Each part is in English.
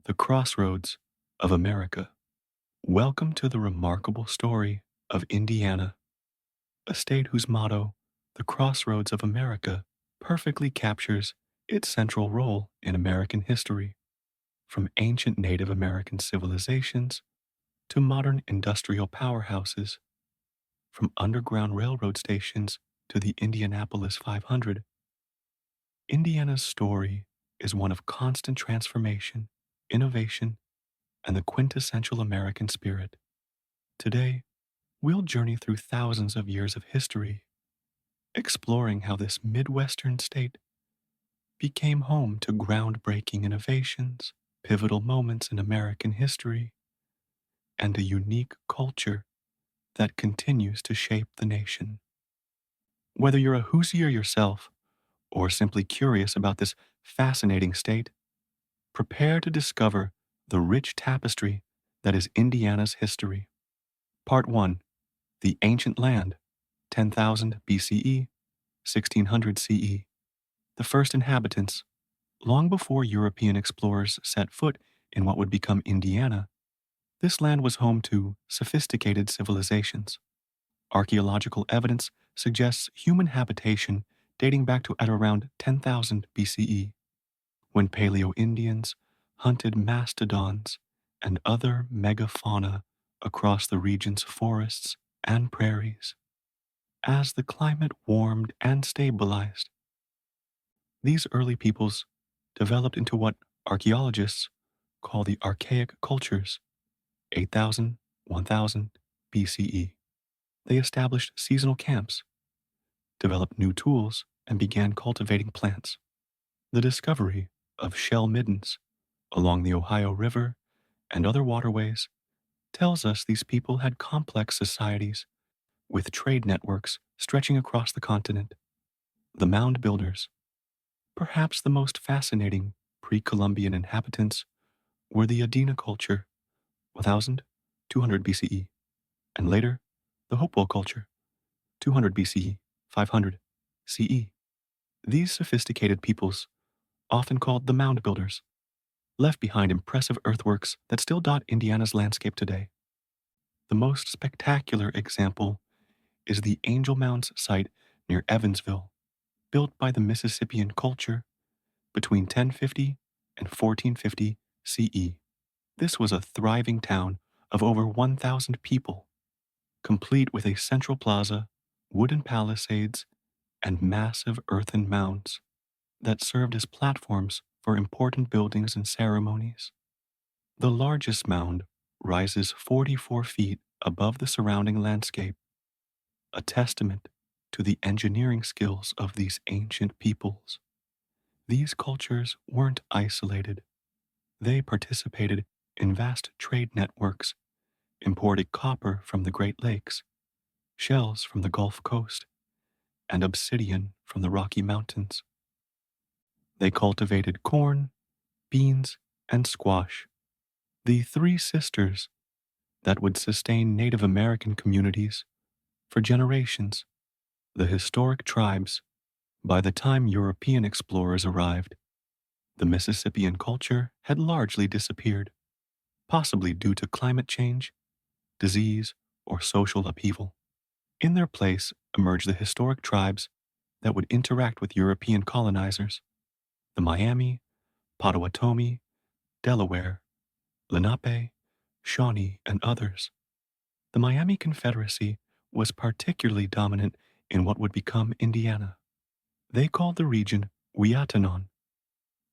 the Crossroads of America. Welcome to the remarkable story of Indiana, a state whose motto, the Crossroads of America, perfectly captures its central role in American history, from ancient Native American civilizations to modern industrial powerhouses, from underground railroad stations to the Indianapolis 500. Indiana's story is one of constant transformation, innovation, and the quintessential American spirit. Today, we'll journey through thousands of years of history, exploring how this Midwestern state became home to groundbreaking innovations, pivotal moments in American history, and a unique culture that continues to shape the nation. Whether you're a Hoosier yourself or simply curious about this fascinating state, prepare to discover the rich tapestry that is Indiana's history. Part 1: The Ancient Land, 10,000 BCE, 1600 CE. The first inhabitants. Long before European explorers set foot in what would become Indiana, this land was home to sophisticated civilizations. Archaeological evidence suggests human habitation dating back to at around 10,000 BCE, when Paleo-Indians hunted mastodons and other megafauna across the region's forests and prairies. As the climate warmed and stabilized, these early peoples developed into what archaeologists call the archaic cultures, 8,000, 1000 BCE. They established seasonal camps, developed new tools, and began cultivating plants. The discovery of shell middens along the Ohio River and other waterways tells us these people had complex societies with trade networks stretching across the continent. The mound builders, perhaps the most fascinating pre-Columbian inhabitants, were the Adena culture, 1200 BCE, and later the Hopewell culture, 200 BCE, 500 CE. These sophisticated peoples, often called the mound builders, left behind impressive earthworks that still dot Indiana's landscape today. The most spectacular example is the Angel Mounds site near Evansville, built by the Mississippian culture between 1050 and 1450 CE. This was a thriving town of over 1,000 people, complete with a central plaza, wooden palisades, and massive earthen mounds that served as platforms for important buildings and ceremonies. The largest mound rises 44 feet above the surrounding landscape, a testament to the engineering skills of these ancient peoples. These cultures weren't isolated. They participated in vast trade networks, imported copper from the Great Lakes, shells from the Gulf Coast, and obsidian from the Rocky Mountains. They cultivated corn, beans, and squash, the three sisters that would sustain Native American communities for generations. The historic tribes. By the time European explorers arrived, the Mississippian culture had largely disappeared, possibly due to climate change, disease, or social upheaval. In their place emerged the historic tribes that would interact with European colonizers: the Miami, Potawatomi, Delaware, Lenape, Shawnee, and others. The Miami Confederacy was particularly dominant in what would become Indiana. They called the region Wiatanon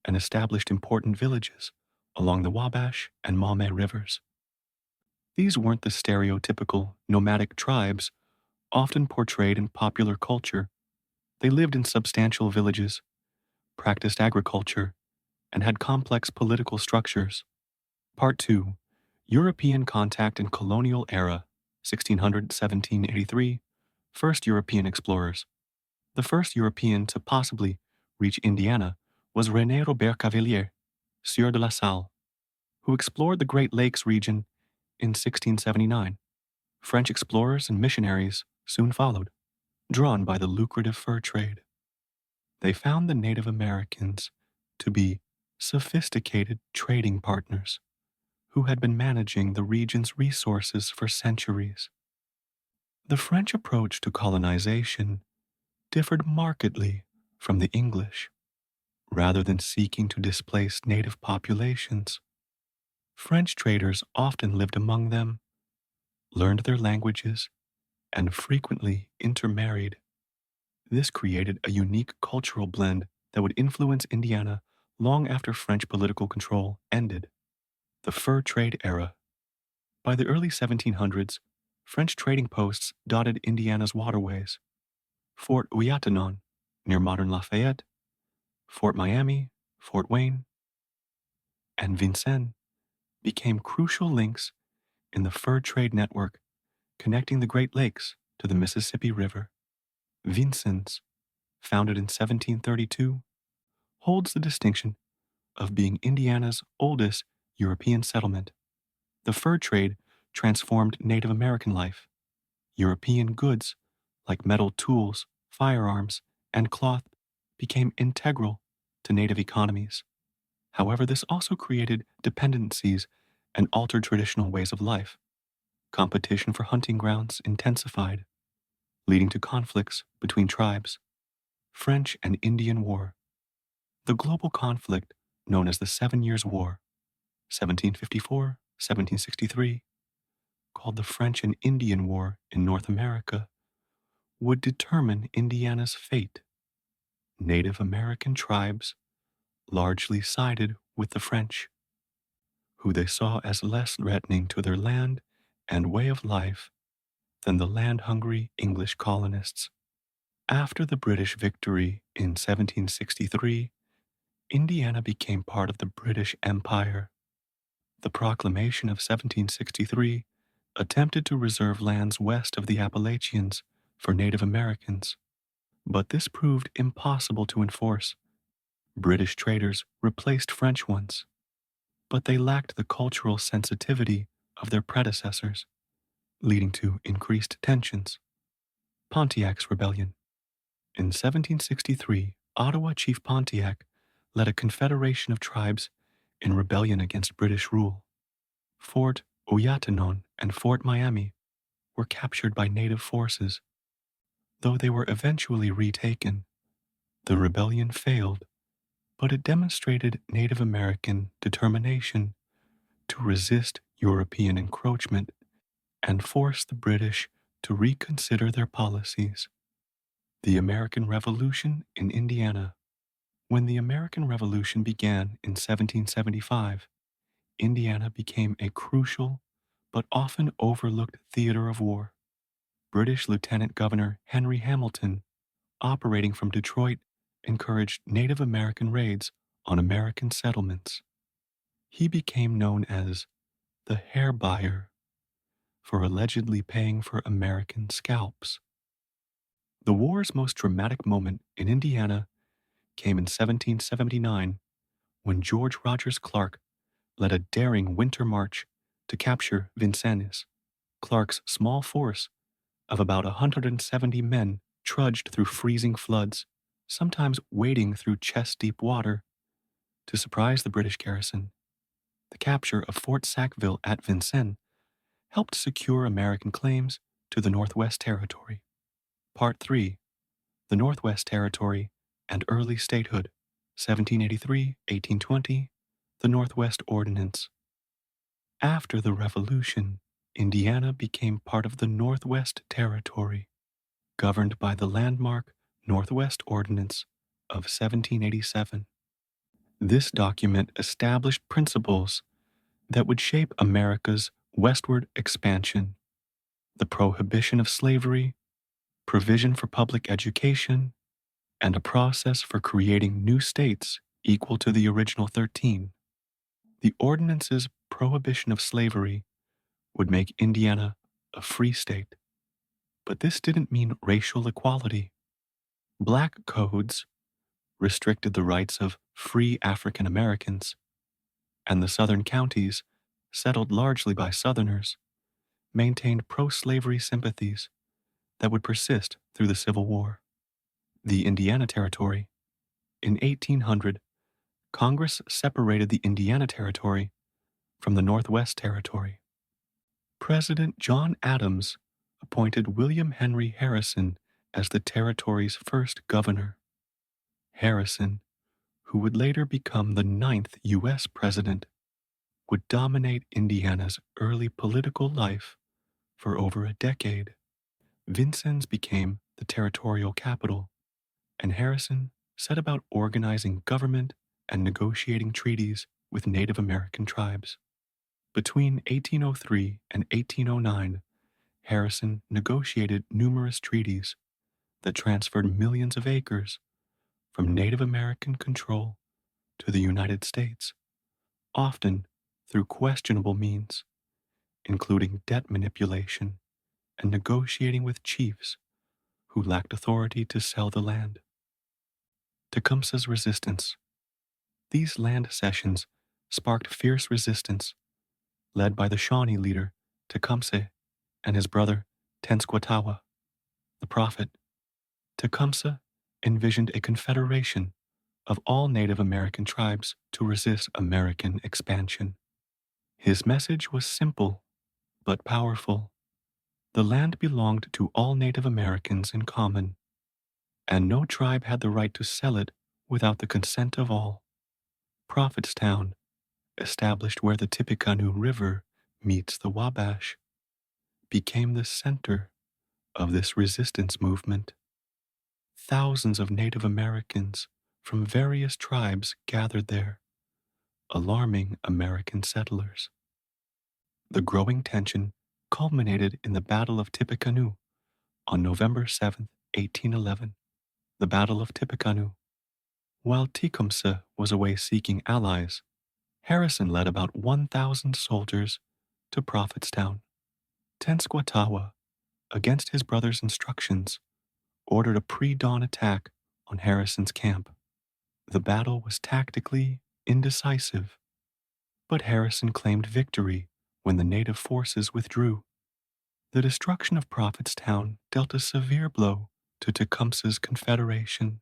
and established important villages along the Wabash and Maumee rivers. These weren't the stereotypical nomadic tribes often portrayed in popular culture. They lived in substantial villages, practiced agriculture, and had complex political structures. Part 2: European Contact in Colonial Era, 1600-1783, First European Explorers. The first European to possibly reach Indiana was René Robert Cavelier, Sieur de la Salle, who explored the Great Lakes region in 1679. French explorers and missionaries soon followed, drawn by the lucrative fur trade. They found the Native Americans to be sophisticated trading partners who had been managing the region's resources for centuries. The French approach to colonization differed markedly from the English. Rather than seeking to displace native populations, French traders often lived among them, learned their languages, and frequently intermarried. This created a unique cultural blend that would influence Indiana long after French political control ended. The fur trade era. By the early 1700s, French trading posts dotted Indiana's waterways. Fort Ouiatenon, near modern Lafayette, Fort Miami, Fort Wayne, and Vincennes became crucial links in the fur trade network connecting the Great Lakes to the Mississippi River. Vincennes, founded in 1732, holds the distinction of being Indiana's oldest European settlement. The fur trade transformed Native American life. European goods, like metal tools, firearms, and cloth, became integral to Native economies. However, this also created dependencies and altered traditional ways of life. Competition for hunting grounds intensified, leading to conflicts between tribes. French and Indian War. The global conflict known as the 7 Years' War, 1754, 1763, called the French and Indian War in North America, would determine Indiana's fate. Native American tribes largely sided with the French, who they saw as less threatening to their land and way of life than the land-hungry English colonists. After the British victory in 1763, Indiana became part of the British Empire. The Proclamation of 1763 attempted to reserve lands west of the Appalachians for Native Americans, but this proved impossible to enforce. British traders replaced French ones, but they lacked the cultural sensitivity of their predecessors, leading to increased tensions. Pontiac's Rebellion. In 1763, Ottawa Chief Pontiac led a confederation of tribes in rebellion against British rule. Fort Ouiatenon and Fort Miami were captured by native forces. Though they were eventually retaken, the rebellion failed, but it demonstrated Native American determination to resist European encroachment and force the British to reconsider their policies. The American Revolution in Indiana. When the American Revolution began in 1775, Indiana became a crucial but often overlooked theater of war. British Lieutenant Governor Henry Hamilton, operating from Detroit, encouraged Native American raids on American settlements. He became known as the hair buyer for allegedly paying for American scalps. The war's most dramatic moment in Indiana came in 1779 when George Rogers Clark led a daring winter march to capture Vincennes. Clark's small force of about 170 men trudged through freezing floods, sometimes wading through chest-deep water, to surprise the British garrison. The capture of Fort Sackville at Vincennes helped secure American claims to the Northwest Territory. Part 3. The Northwest Territory and Early Statehood, 1783-1820, the Northwest Ordinance. After the Revolution, Indiana became part of the Northwest Territory, governed by the landmark Northwest Ordinance of 1787. This document established principles that would shape America's westward expansion: the prohibition of slavery, provision for public education, and a process for creating new states equal to the original 13. The ordinance's prohibition of slavery would make Indiana a free state. But this didn't mean racial equality. Black codes restricted the rights of free African Americans, and the southern counties, settled largely by Southerners, maintained pro-slavery sympathies that would persist through the Civil War. The Indiana Territory. In 1800, Congress separated the Indiana Territory from the Northwest Territory. President John Adams appointed William Henry Harrison as the territory's first governor. Harrison, who would later become the ninth U.S. president, would dominate Indiana's early political life for over a decade. Vincennes became the territorial capital, and Harrison set about organizing government and negotiating treaties with Native American tribes. Between 1803 and 1809, Harrison negotiated numerous treaties that transferred millions of acres from Native American control to the United States, often through questionable means, including debt manipulation and negotiating with chiefs who lacked authority to sell the land. Tecumseh's resistance. These land cessions sparked fierce resistance led by the Shawnee leader Tecumseh and his brother Tenskwatawa, the prophet. Tecumseh envisioned a confederation of all Native American tribes to resist American expansion. His message was simple but powerful. The land belonged to all Native Americans in common, and no tribe had the right to sell it without the consent of all. Prophetstown, established where the Tippecanoe River meets the Wabash, became the center of this resistance movement. Thousands of Native Americans from various tribes gathered there, alarming American settlers. The growing tension culminated in the Battle of Tippecanoe on November 7, 1811. The Battle of Tippecanoe. While Tecumseh was away seeking allies, Harrison led about 1,000 soldiers to Prophetstown. Tenskwatawa, against his brother's instructions, ordered a pre-dawn attack on Harrison's camp. The battle was tactically indecisive, but Harrison claimed victory when the native forces withdrew. The destruction of Prophetstown dealt a severe blow to Tecumseh's Confederation.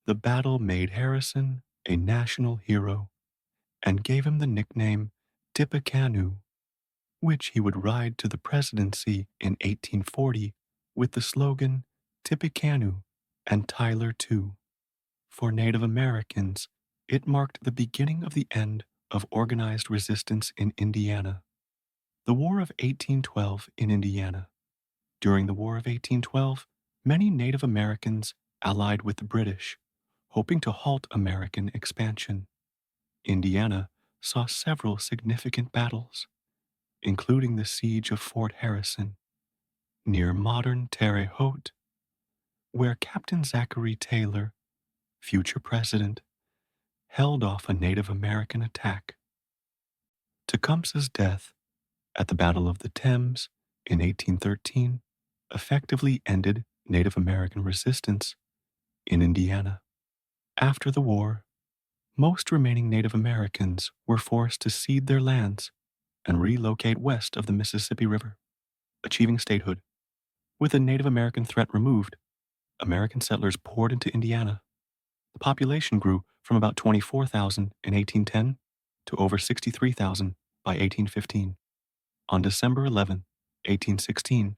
The battle made Harrison a national hero and gave him the nickname Tippecanoe, which he would ride to the presidency in 1840 with the slogan Tippecanoe and Tyler too. For Native Americans, it marked the beginning of the end of organized resistance in Indiana. The War of 1812 in Indiana. During the War of 1812, many Native Americans allied with the British, hoping to halt American expansion. Indiana saw several significant battles, including the siege of Fort Harrison, near modern Terre Haute, where Captain Zachary Taylor, future president, held off a Native American attack. Tecumseh's death at the Battle of the Thames in 1813 effectively ended Native American resistance in Indiana. After the war, most remaining Native Americans were forced to cede their lands and relocate west of the Mississippi River, achieving statehood. With the Native American threat removed, American settlers poured into Indiana. The population grew from about 24,000 in 1810 to over 63,000 by 1815. On December 11, 1816,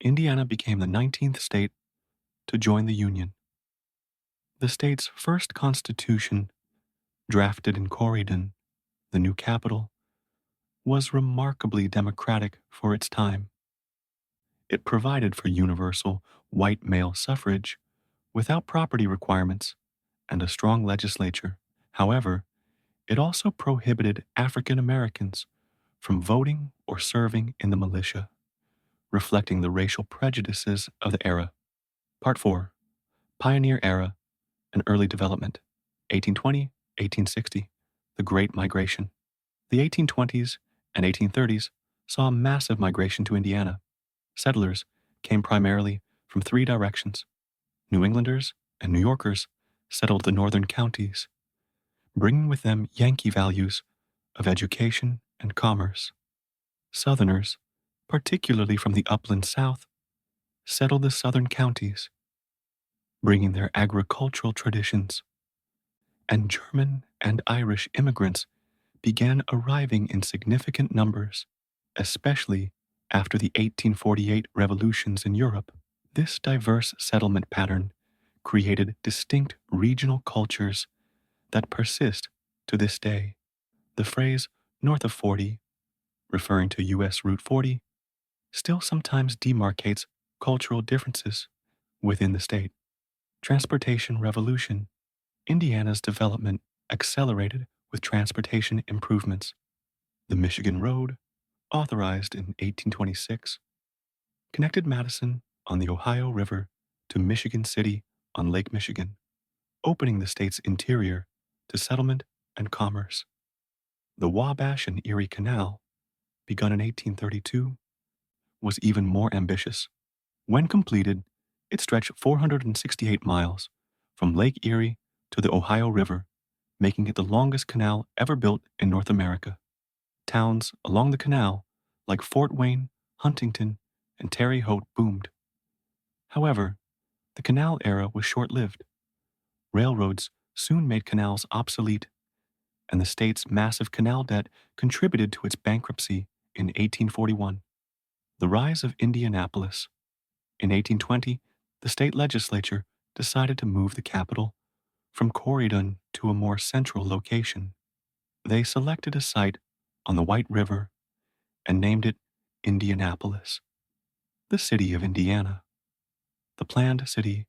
Indiana became the 19th state to join the Union. The state's first constitution, drafted in Corydon, the new capital, was remarkably democratic for its time. It provided for universal white male suffrage without property requirements and a strong legislature. However, it also prohibited African Americans from voting or serving in the militia, reflecting the racial prejudices of the era. Part 4. Pioneer Era and Early Development, 1820-1860, the Great Migration. The 1820s and 1830s saw a massive migration to Indiana. Settlers came primarily from three directions. New Englanders and New Yorkers settled the northern counties, bringing with them Yankee values of education and commerce. Southerners, particularly from the upland South, settled the southern counties, bringing their agricultural traditions. and German and Irish immigrants began arriving in significant numbers, especially after the 1848 revolutions in Europe. This diverse settlement pattern created distinct regional cultures that persist to this day. The phrase north of 40, referring to U.S. Route 40, still sometimes demarcates cultural differences within the state. Transportation revolution. Indiana's development accelerated with transportation improvements. The Michigan Road, authorized in 1826, connected Madison on the Ohio River to Michigan City on Lake Michigan, opening the state's interior to settlement and commerce. The Wabash and Erie Canal, begun in 1832, was even more ambitious. When completed, it stretched 468 miles from Lake Erie to the Ohio River, making it the longest canal ever built in North America. Towns along the canal, like Fort Wayne, Huntington, and Terre Haute, boomed. However, the canal era was short-lived. Railroads soon made canals obsolete, and the state's massive canal debt contributed to its bankruptcy in 1841. The rise of Indianapolis. In 1820, the state legislature decided to move the capital from Corydon to a more central location. They selected a site on the White River and named it Indianapolis, the city of Indiana. The planned city,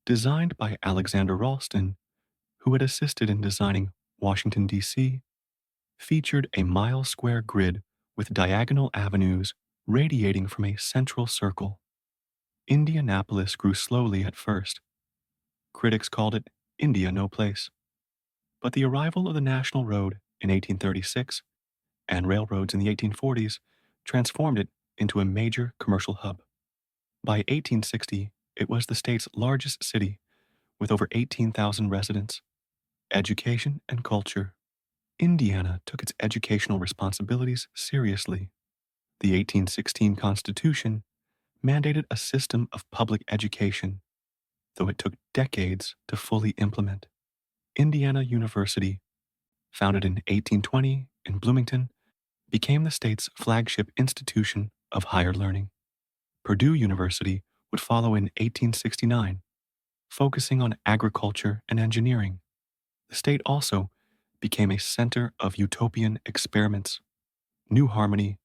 designed by Alexander Ralston, who had assisted in designing Washington, D.C., featured a mile-square grid with diagonal avenues radiating from a central circle. Indianapolis grew slowly at first. Critics called it India no place. But the arrival of the National Road in 1836 and railroads in the 1840s transformed it into a major commercial hub. By 1860, it was the state's largest city with over 18,000 residents. Education and culture. Indiana took its educational responsibilities seriously. The 1816 Constitution mandated a system of public education, though it took decades to fully implement. Indiana University, founded in 1820 in Bloomington, became the state's flagship institution of higher learning. Purdue University would follow in 1869, focusing on agriculture and engineering. The state also became a center of utopian experiments. New Harmony,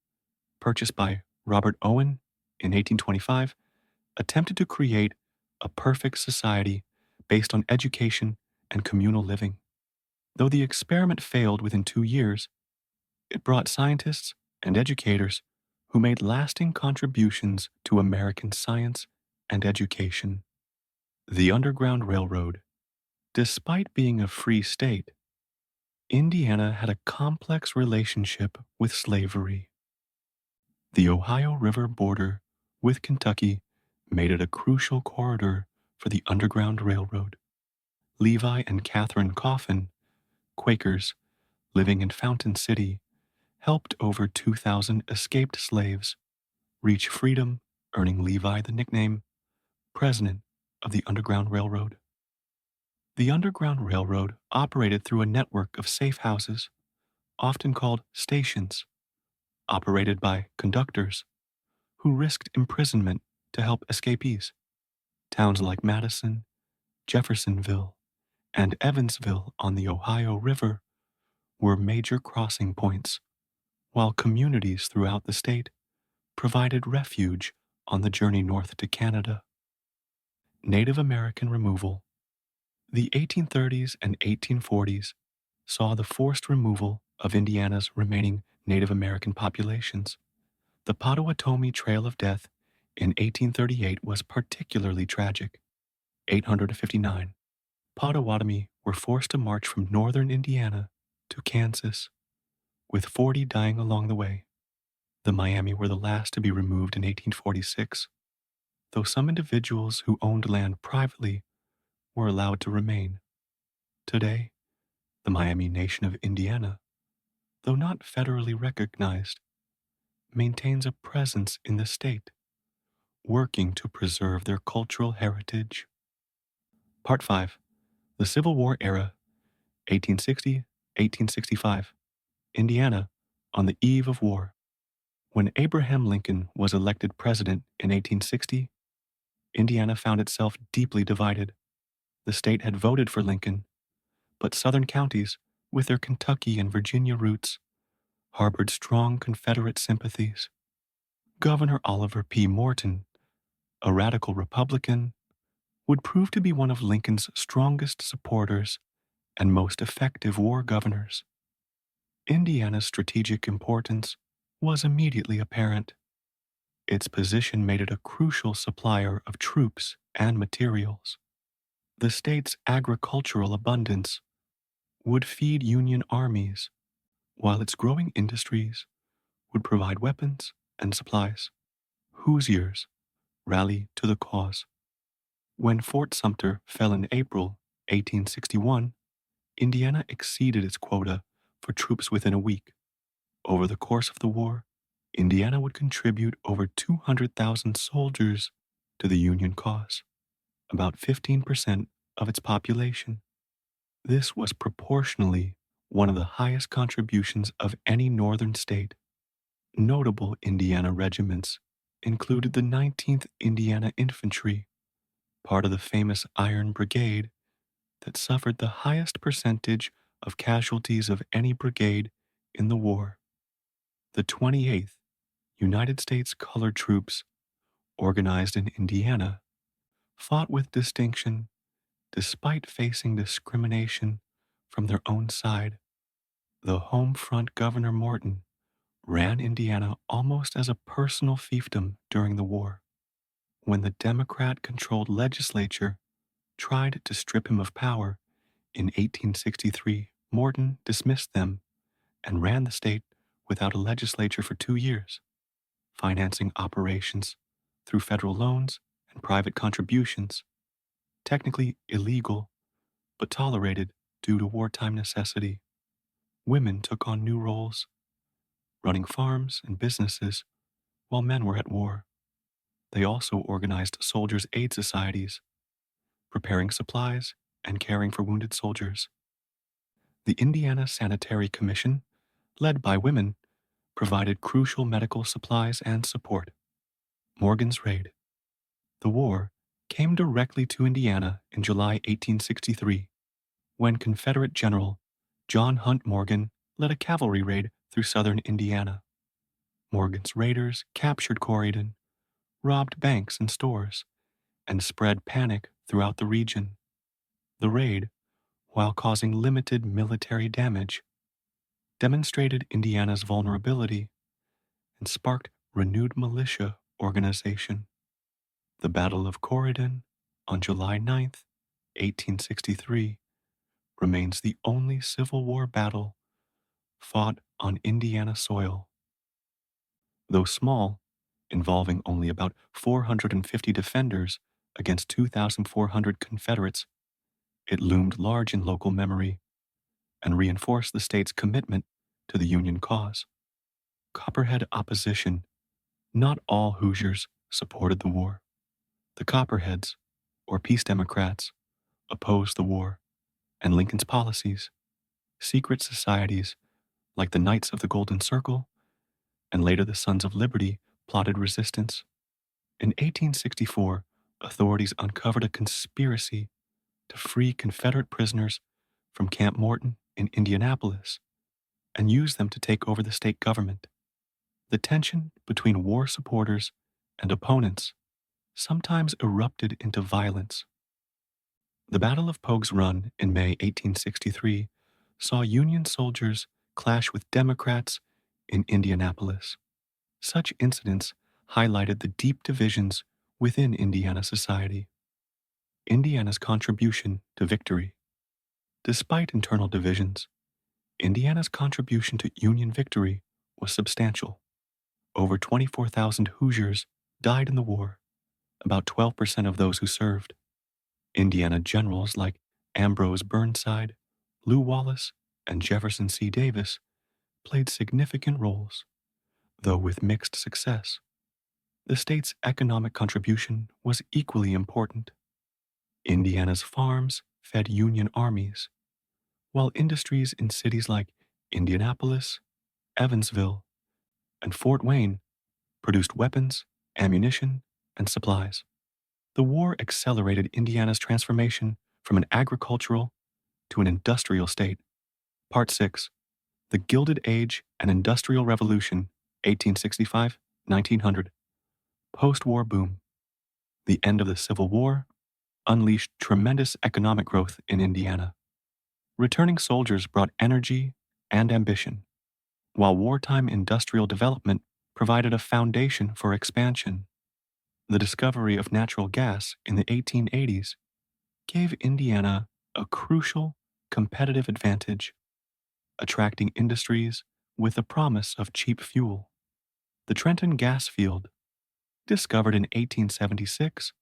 purchased by Robert Owen in 1825, attempted to create a perfect society based on education and communal living. Though the experiment failed within 2 years, it brought scientists and educators who made lasting contributions to American science and education. The Underground Railroad. Despite being a free state, Indiana had a complex relationship with slavery. The Ohio River border with Kentucky made it a crucial corridor for the Underground Railroad. Levi and Catherine Coffin, Quakers living in Fountain City, helped over 2,000 escaped slaves reach freedom, earning Levi the nickname President of the Underground Railroad. The Underground Railroad operated through a network of safe houses, often called stations, operated by conductors who risked imprisonment to help escapees. Towns like Madison, Jeffersonville, and Evansville on the Ohio River were major crossing points, while communities throughout the state provided refuge on the journey north to Canada. Native American removal. The 1830s and 1840s saw the forced removal of Indiana's remaining Native American populations. The Potawatomi Trail of Death in 1838 was particularly tragic. 859. Potawatomi were forced to march from northern Indiana to Kansas, with 40 dying along the way. The Miami were the last to be removed in 1846, though some individuals who owned land privately were allowed to remain. Today, the Miami Nation of Indiana, though not federally recognized, maintains a presence in the state, working to preserve their cultural heritage. Part 5. The Civil War Era 1860, 1865. Indiana, on the eve of war. When Abraham Lincoln was elected president in 1860, Indiana found itself deeply divided. The state had voted for Lincoln, but southern counties, with their Kentucky and Virginia roots, harbored strong Confederate sympathies. Governor Oliver P. Morton, a radical Republican, would prove to be one of Lincoln's strongest supporters and most effective war governors. Indiana's strategic importance was immediately apparent. Its position made it a crucial supplier of troops and materials. The state's agricultural abundance would feed Union armies, while its growing industries would provide weapons and supplies. Hoosiers rallied to the cause. When Fort Sumter fell in April 1861, Indiana exceeded its quota for troops within a week. Over the course of the war, Indiana would contribute over 200,000 soldiers to the Union cause, about 15% of its population. This was proportionally one of the highest contributions of any northern state. Notable Indiana regiments included the 19th Indiana Infantry, part of the famous Iron Brigade that suffered the highest percentage of casualties of any brigade in the war. The 28th United States Colored Troops, organized in Indiana, fought with distinction despite facing discrimination from their own side. The home front Governor Morton ran Indiana almost as a personal fiefdom during the war. When the Democrat-controlled legislature tried to strip him of power in 1863, Morton dismissed them and ran the state without a legislature for 2 years, financing operations through federal loans and private contributions, technically illegal but tolerated due to wartime necessity. Women took on new roles, running farms and businesses while men were at war. They also organized soldiers' aid societies, preparing supplies and caring for wounded soldiers. The Indiana Sanitary Commission, led by women, provided crucial medical supplies and support. Morgan's Raid. The war came directly to Indiana in July 1863, when Confederate General John Hunt Morgan led a cavalry raid through southern Indiana. Morgan's raiders captured Corydon, robbed banks and stores, and spread panic throughout the region. The raid, while causing limited military damage, demonstrated Indiana's vulnerability and sparked renewed militia organization. The Battle of Corydon on July 9th, 1863, remains the only Civil War battle fought on Indiana soil. Though small, involving only about 450 defenders against 2,400 Confederates, it loomed large in local memory and reinforced the state's commitment to the Union cause. Copperhead opposition. Not all Hoosiers supported the war. The Copperheads, or Peace Democrats, opposed the war and Lincoln's policies. Secret societies, like the Knights of the Golden Circle and later the Sons of Liberty, plotted resistance. In 1864, authorities uncovered a conspiracy to free Confederate prisoners from Camp Morton in Indianapolis and use them to take over the state government. The tension between war supporters and opponents sometimes erupted into violence. The Battle of Pogue's Run in May 1863 saw Union soldiers clash with Democrats in Indianapolis. Such incidents highlighted the deep divisions within Indiana society. Indiana's contribution to victory. Despite internal divisions, Indiana's contribution to Union victory was substantial. Over 24,000 Hoosiers died in the war, about 12% of those who served. Indiana generals like Ambrose Burnside, Lew Wallace, and Jefferson C. Davis played significant roles, though with mixed success. The state's economic contribution was equally important. Indiana's farms fed Union armies, while industries in cities like Indianapolis, Evansville, and Fort Wayne produced weapons, ammunition, and supplies. The war accelerated Indiana's transformation from an agricultural to an industrial state. Part 6: The Gilded Age and Industrial Revolution, 1865 1900. Post war boom. The end of the Civil War unleashed tremendous economic growth in Indiana. Returning soldiers brought energy and ambition, while wartime industrial development provided a foundation for expansion. The discovery of natural gas in the 1880s gave Indiana a crucial competitive advantage, attracting industries with the promise of cheap fuel. The Trenton gas field, discovered in 1876,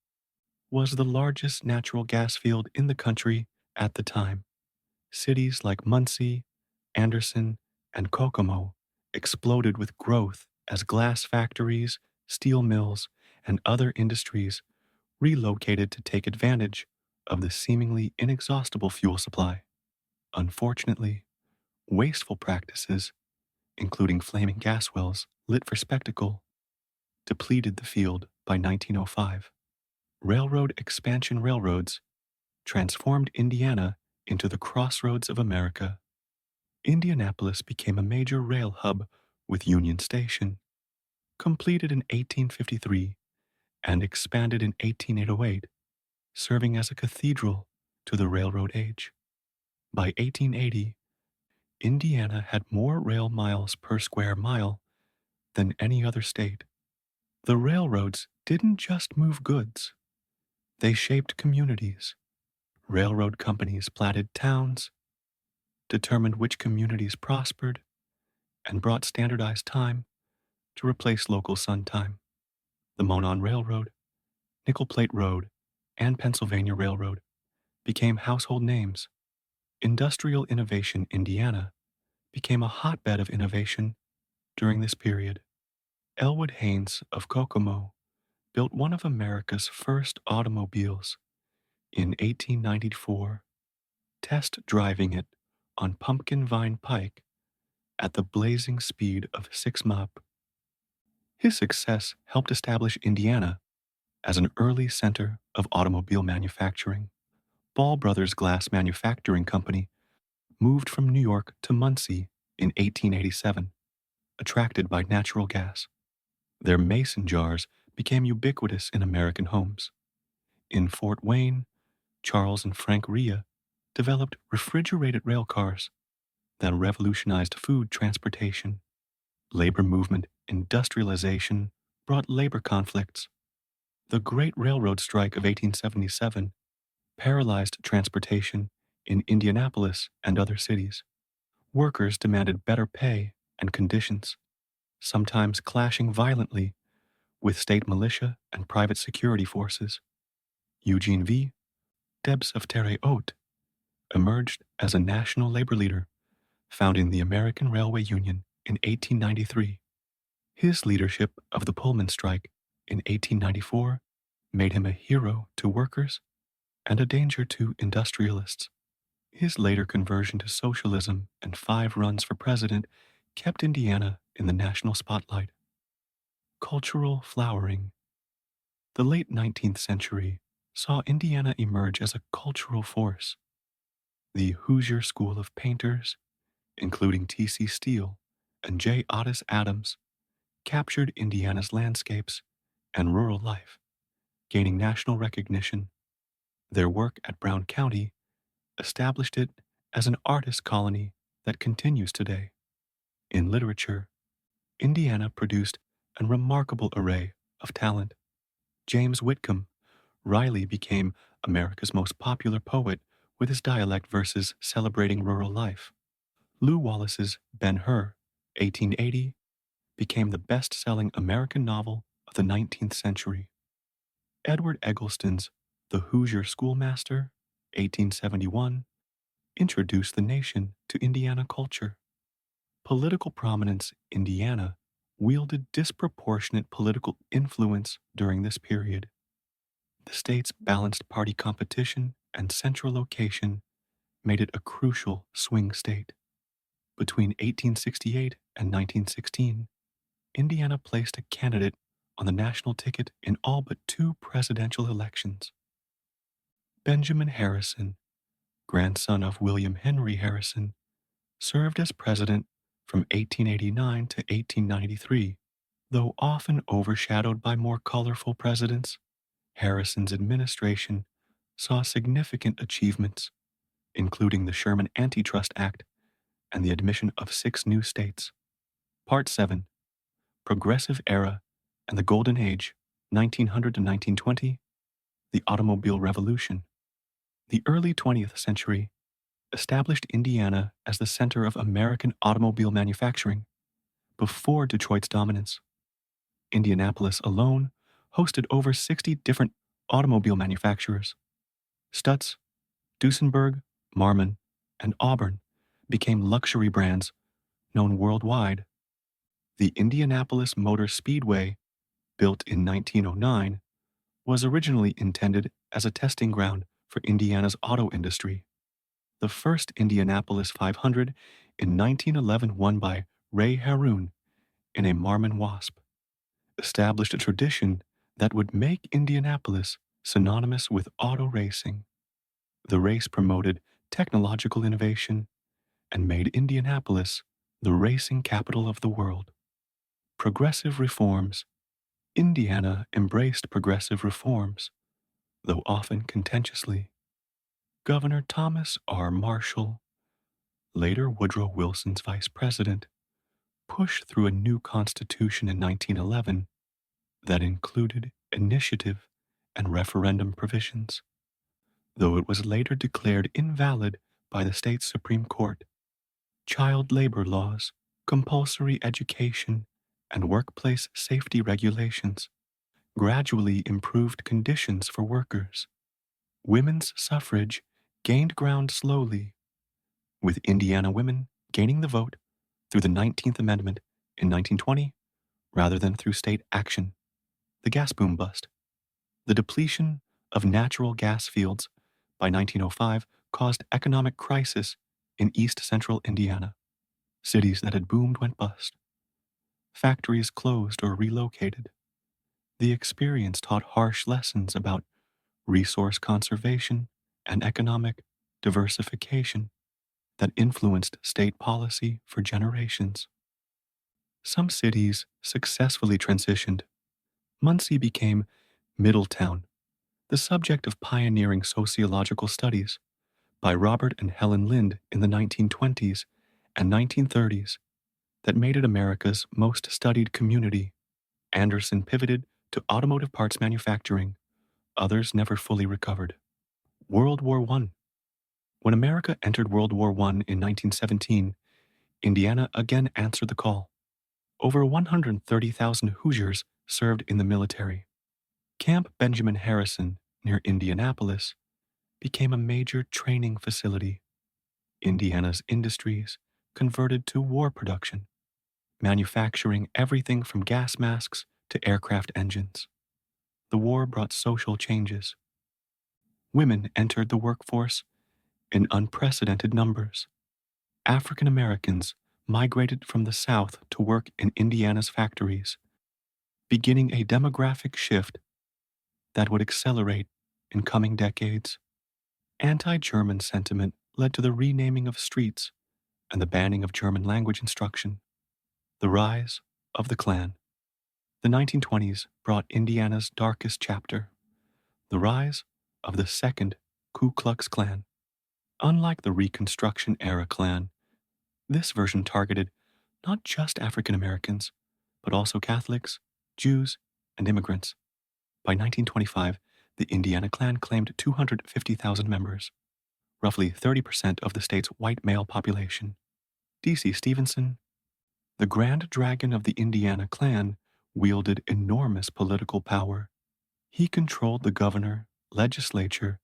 was the largest natural gas field in the country at the time. Cities like Muncie, Anderson, and Kokomo exploded with growth as glass factories, steel mills, and other industries relocated to take advantage of the seemingly inexhaustible fuel supply. Unfortunately, wasteful practices, including flaming gas wells lit for spectacle, depleted the field by 1905. Railroad expansion railroads transformed Indiana into the Crossroads of America. Indianapolis became a major rail hub with Union Station, completed in 1853 and expanded in 1808, serving as a cathedral to the railroad age. By 1880, Indiana had more rail miles per square mile than any other state. The railroads didn't just move goods, they shaped communities. Railroad companies platted towns, determined which communities prospered, and brought standardized time to replace local sun time. The Monon Railroad, Nickel Plate Road, and Pennsylvania Railroad became household names. Industrial innovation Indiana became a hotbed of innovation during this period. Elwood Haynes of Kokomo built one of America's first automobiles in 1894, test driving it on Pumpkin Vine Pike at the blazing speed of 6 mph. His success helped establish Indiana as an early center of automobile manufacturing. Ball Brothers Glass Manufacturing Company moved from New York to Muncie in 1887, attracted by natural gas. Their mason jars became ubiquitous in American homes. In Fort Wayne, Charles and Frank Rhea developed refrigerated rail cars that revolutionized food transportation. Labor movement industrialization brought labor conflicts. The Great Railroad Strike of 1877 paralyzed transportation in Indianapolis and other cities. Workers demanded better pay and conditions, sometimes clashing violently with state militia and private security forces. Eugene V. Debs of Terre Haute emerged as a national labor leader, founding the American Railway Union in 1893. His leadership of the Pullman strike in 1894 made him a hero to workers and a danger to industrialists. His later conversion to socialism and 5 runs for president kept Indiana in the national spotlight. Cultural flowering. The late 19th century saw Indiana emerge as a cultural force. The Hoosier School of Painters, including T.C. Steele and J. Otis Adams, captured Indiana's landscapes and rural life, gaining national recognition. Their work at Brown County established it as an artist colony that continues today. In literature, Indiana produced a remarkable array of talent. James Whitcomb Riley became America's most popular poet with his dialect verses celebrating rural life. Lew Wallace's Ben-Hur, 1880, became the best-selling American novel of the 19th century. Edward Eggleston's The Hoosier Schoolmaster, 1871, introduced the nation to Indiana culture. Political prominence Indiana wielded disproportionate political influence during this period. The state's balanced party competition and central location made it a crucial swing state. Between 1868 and 1916, Indiana placed a candidate on the national ticket in all but two presidential elections. Benjamin Harrison, grandson of William Henry Harrison, served as president from 1889 to 1893. Though often overshadowed by more colorful presidents, Harrison's administration saw significant achievements, including the Sherman Antitrust Act and the admission of 6 new states. Part 7: Progressive Era and the Golden Age, 1900 to 1920, the Automobile Revolution. The early 20th century established Indiana as the center of American automobile manufacturing. Before Detroit's dominance, Indianapolis alone hosted over 60 different automobile manufacturers. Stutz, Duesenberg, Marmon, and Auburn became luxury brands known worldwide. The Indianapolis Motor Speedway, built in 1909, was originally intended as a testing ground for Indiana's auto industry. The first Indianapolis 500 in 1911, won by Ray Harroun in a Marmon Wasp, established a tradition that would make Indianapolis synonymous with auto racing. The race promoted technological innovation and made Indianapolis the racing capital of the world. Progressive reforms. Indiana embraced progressive reforms, though often contentiously. Governor Thomas R. Marshall, later Woodrow Wilson's vice president, pushed through a new constitution in 1911 that included initiative and referendum provisions, though it was later declared invalid by the state Supreme Court. Child labor laws, compulsory education, and workplace safety regulations gradually improved conditions for workers. Women's suffrage gained ground slowly, with Indiana women gaining the vote through the 19th Amendment in 1920 rather than through state action. The gas boom bust. The depletion of natural gas fields by 1905 caused economic crisis in east-central Indiana. Cities that had boomed went bust. Factories closed or relocated. The experience taught harsh lessons about resource conservation and economic diversification that influenced state policy for generations. Some cities successfully transitioned. Muncie became Middletown, the subject of pioneering sociological studies by Robert and Helen Lind in the 1920s and 1930s that made it America's most studied community. Anderson pivoted to automotive parts manufacturing. Others never fully recovered. World War I. When America entered World War I in 1917, Indiana again answered the call. Over 130,000 Hoosiers served in the military. Camp Benjamin Harrison, near Indianapolis, became a major training facility. Indiana's industries converted to war production, manufacturing everything from gas masks to aircraft engines. The war brought social changes. Women entered the workforce in unprecedented numbers. African Americans migrated from the South to work in Indiana's factories, beginning a demographic shift that would accelerate in coming decades. Anti-German sentiment led to the renaming of streets and the banning of German language instruction. The rise of the Klan. The 1920s brought Indiana's darkest chapter, the rise of the Second Ku Klux Klan. Unlike the Reconstruction-era Klan, this version targeted not just African Americans, but also Catholics, Jews, and immigrants. By 1925, the Indiana Klan claimed 250,000 members, roughly 30% of the state's white male population. D.C. Stevenson, the Grand Dragon of the Indiana Klan, wielded enormous political power. He controlled the governor, legislature,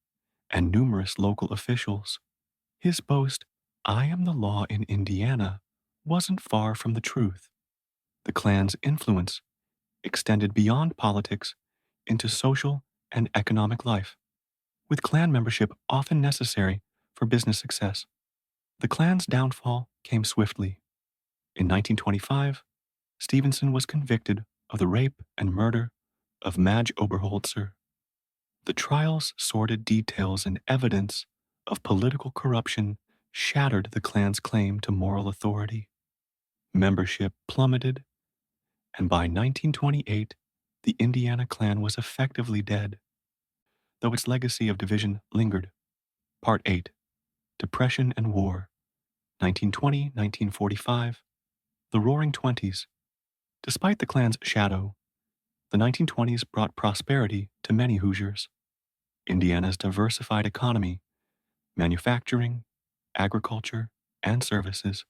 and numerous local officials. His boast, "I am the law in Indiana," wasn't far from the truth. The Klan's influence extended beyond politics into social and economic life, with Klan membership often necessary for business success. The Klan's downfall came swiftly. In 1925, Stevenson was convicted of the rape and murder of Madge Oberholzer. The trial's sordid details and evidence of political corruption shattered the Klan's claim to moral authority. Membership plummeted, and by 1928, the Indiana Klan was effectively dead, though its legacy of division lingered. Part 8: Depression and War, 1920-1945, the Roaring Twenties. Despite the Klan's shadow, the 1920s brought prosperity to many Hoosiers. Indiana's diversified economy, manufacturing, agriculture, and services,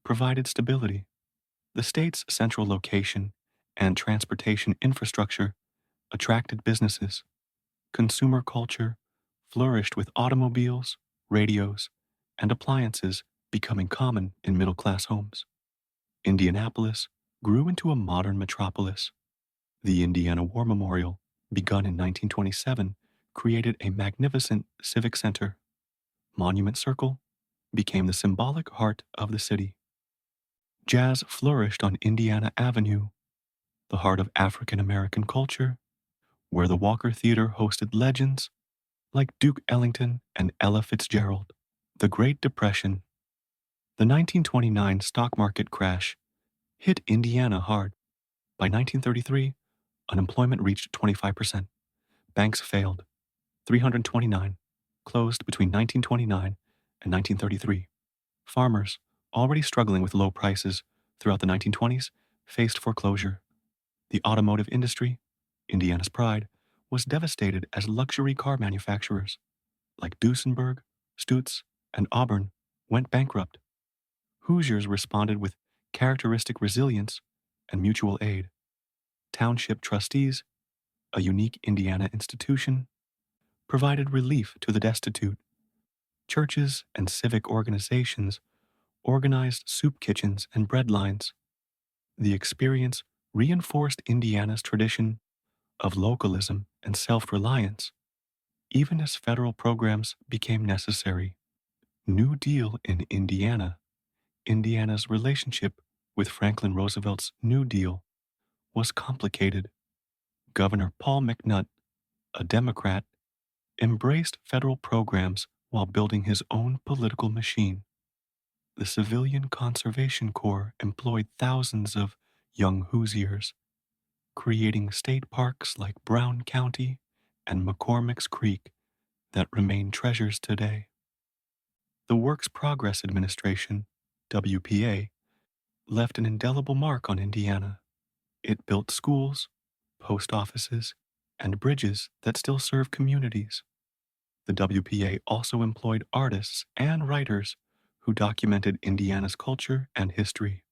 provided stability. The state's central location and transportation infrastructure attracted businesses. Consumer culture flourished with automobiles, radios, and appliances becoming common in middle-class homes. Indianapolis grew into a modern metropolis. The Indiana War Memorial, begun in 1927, created a magnificent civic center. Monument Circle became the symbolic heart of the city. Jazz flourished on Indiana Avenue, the heart of African American culture, where the Walker Theater hosted legends like Duke Ellington and Ella Fitzgerald. The Great Depression. The 1929 stock market crash hit Indiana hard. By 1933, unemployment reached 25%. Banks failed. 329 closed between 1929 and 1933. Farmers, already struggling with low prices throughout the 1920s, faced foreclosure. The automotive industry, Indiana's pride, was devastated as luxury car manufacturers like Duesenberg, Stutz, and Auburn went bankrupt. Hoosiers responded with characteristic resilience and mutual aid. Township trustees, a unique Indiana institution, provided relief to the destitute. Churches and civic organizations organized soup kitchens and bread lines. The experience reinforced Indiana's tradition of localism and self-reliance, even as federal programs became necessary. New Deal in Indiana. Indiana's relationship with Franklin Roosevelt's New Deal was complicated. Governor Paul McNutt, a Democrat, embraced federal programs while building his own political machine. The Civilian Conservation Corps employed thousands of young Hoosiers, creating state parks like Brown County and McCormick's Creek that remain treasures today. The Works Progress Administration, WPA, left an indelible mark on Indiana. It built schools, post offices, and bridges that still serve communities. The WPA also employed artists and writers who documented Indiana's culture and history.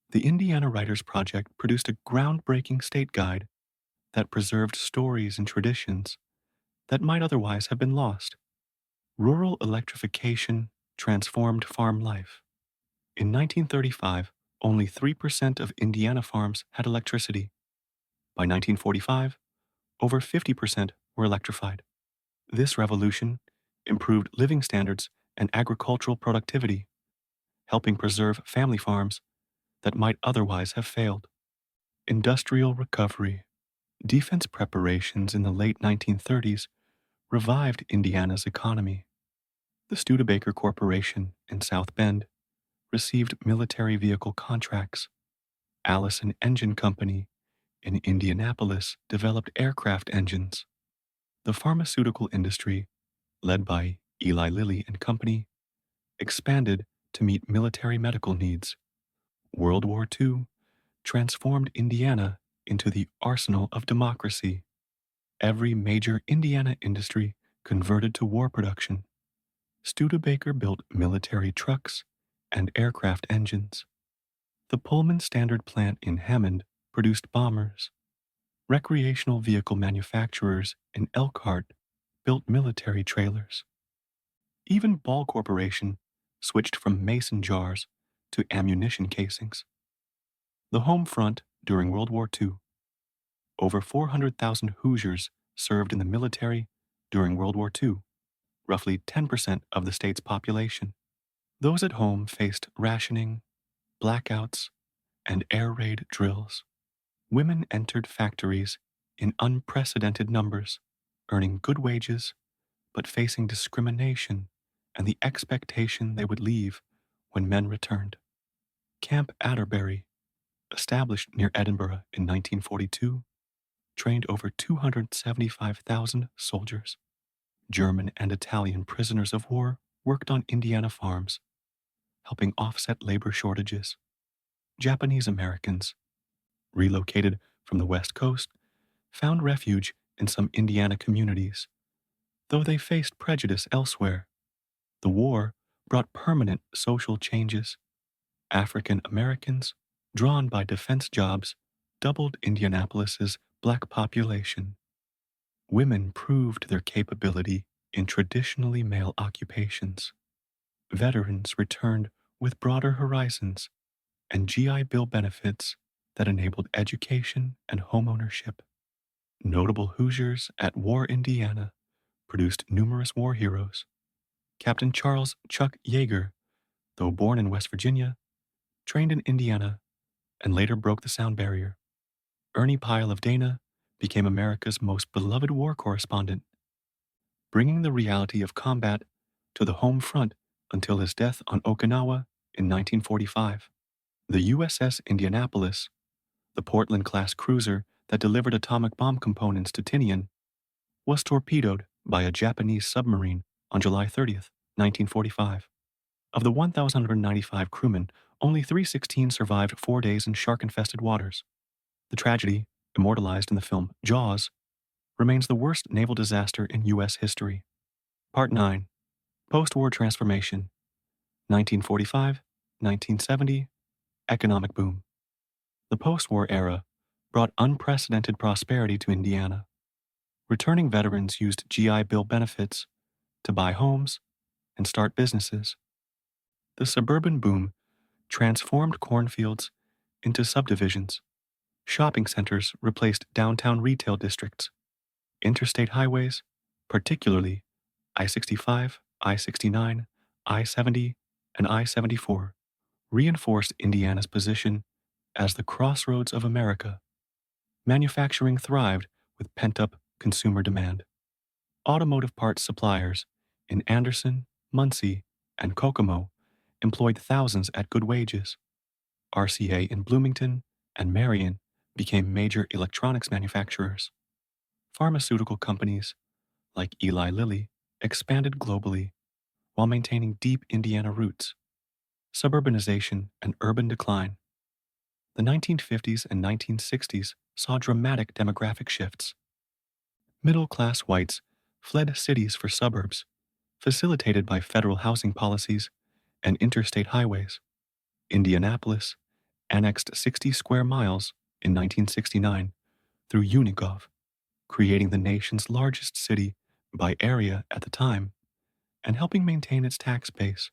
The Indiana Writers Project produced a groundbreaking state guide that preserved stories and traditions that might otherwise have been lost. Rural electrification transformed farm life. In 1935, only 3% of Indiana farms had electricity. By 1945, over 50% were electrified. This revolution improved living standards and agricultural productivity, helping preserve family farms that might otherwise have failed. Industrial recovery. Defense preparations in the late 1930s revived Indiana's economy. The Studebaker Corporation in South Bend received military vehicle contracts. Allison Engine Company in Indianapolis developed aircraft engines. The pharmaceutical industry, led by Eli Lilly and Company, expanded to meet military medical needs. World War II transformed Indiana into the arsenal of democracy. Every major Indiana industry converted to war production. Studebaker built military trucks and aircraft engines. The Pullman Standard plant in Hammond produced bombers. Recreational vehicle manufacturers in Elkhart built military trailers. Even Ball Corporation switched from mason jars to ammunition casings. The home front during World War II. Over 400,000 Hoosiers served in the military during World War II. roughly 10% of the state's population. Those at home faced rationing, blackouts, and air raid drills. Women entered factories in unprecedented numbers, earning good wages, but facing discrimination and the expectation they would leave when men returned. Camp Atterbury, established near Edinburgh in 1942, trained over 275,000 soldiers. German and Italian prisoners of war worked on Indiana farms, helping offset labor shortages. Japanese Americans, relocated from the West Coast, found refuge in some Indiana communities, though they faced prejudice elsewhere. The war brought permanent social changes. African Americans, drawn by defense jobs, doubled Indianapolis's black population. Women proved their capability in traditionally male occupations. Veterans returned with broader horizons and GI Bill benefits that enabled education and homeownership. Notable Hoosiers at War, Indiana, produced numerous war heroes. Captain Charles Chuck Yeager, though born in West Virginia, trained in Indiana and later broke the sound barrier. Ernie Pyle of Dana became America's most beloved war correspondent, bringing the reality of combat to the home front until his death on Okinawa in 1945. The USS Indianapolis, the Portland-class cruiser that delivered atomic bomb components to Tinian, was torpedoed by a Japanese submarine on July 30th, 1945. Of the 1,195 crewmen, only 316 survived 4 days in shark-infested waters. The tragedy, immortalized in the film Jaws, remains the worst naval disaster in U.S. history. Part 9. Post-war transformation. 1945-1970. Economic boom. The post-war era brought unprecedented prosperity to Indiana. Returning veterans used GI Bill benefits to buy homes and start businesses. The suburban boom transformed cornfields into subdivisions. Shopping centers replaced downtown retail districts. Interstate highways, particularly I-65, I-69, I-70, and I-74, reinforced Indiana's position as the Crossroads of America. Manufacturing thrived with pent-up consumer demand. Automotive parts suppliers in Anderson, Muncie, and Kokomo employed thousands at good wages. RCA in Bloomington and Marion became major electronics manufacturers. Pharmaceutical companies, like Eli Lilly, expanded globally while maintaining deep Indiana roots. Suburbanization and urban decline. The 1950s and 1960s saw dramatic demographic shifts. Middle-class whites fled cities for suburbs, facilitated by federal housing policies and interstate highways. Indianapolis annexed 60 square miles in 1969 through Unigov, creating the nation's largest city by area at the time and helping maintain its tax base.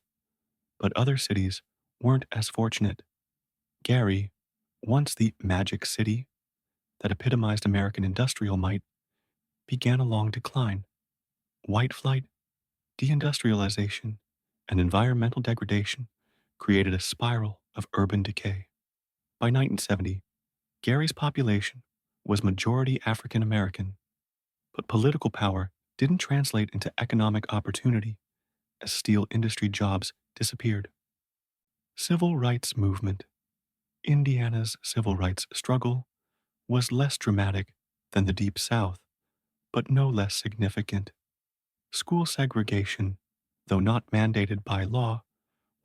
But other cities weren't as fortunate. Gary, once the magic city that epitomized American industrial might, began a long decline. White flight, deindustrialization, and environmental degradation created a spiral of urban decay. By 1970, Gary's population was majority African American, but political power didn't translate into economic opportunity as steel industry jobs disappeared. Civil rights movement. Indiana's civil rights struggle was less dramatic than the Deep South, but no less significant. School segregation, though not mandated by law,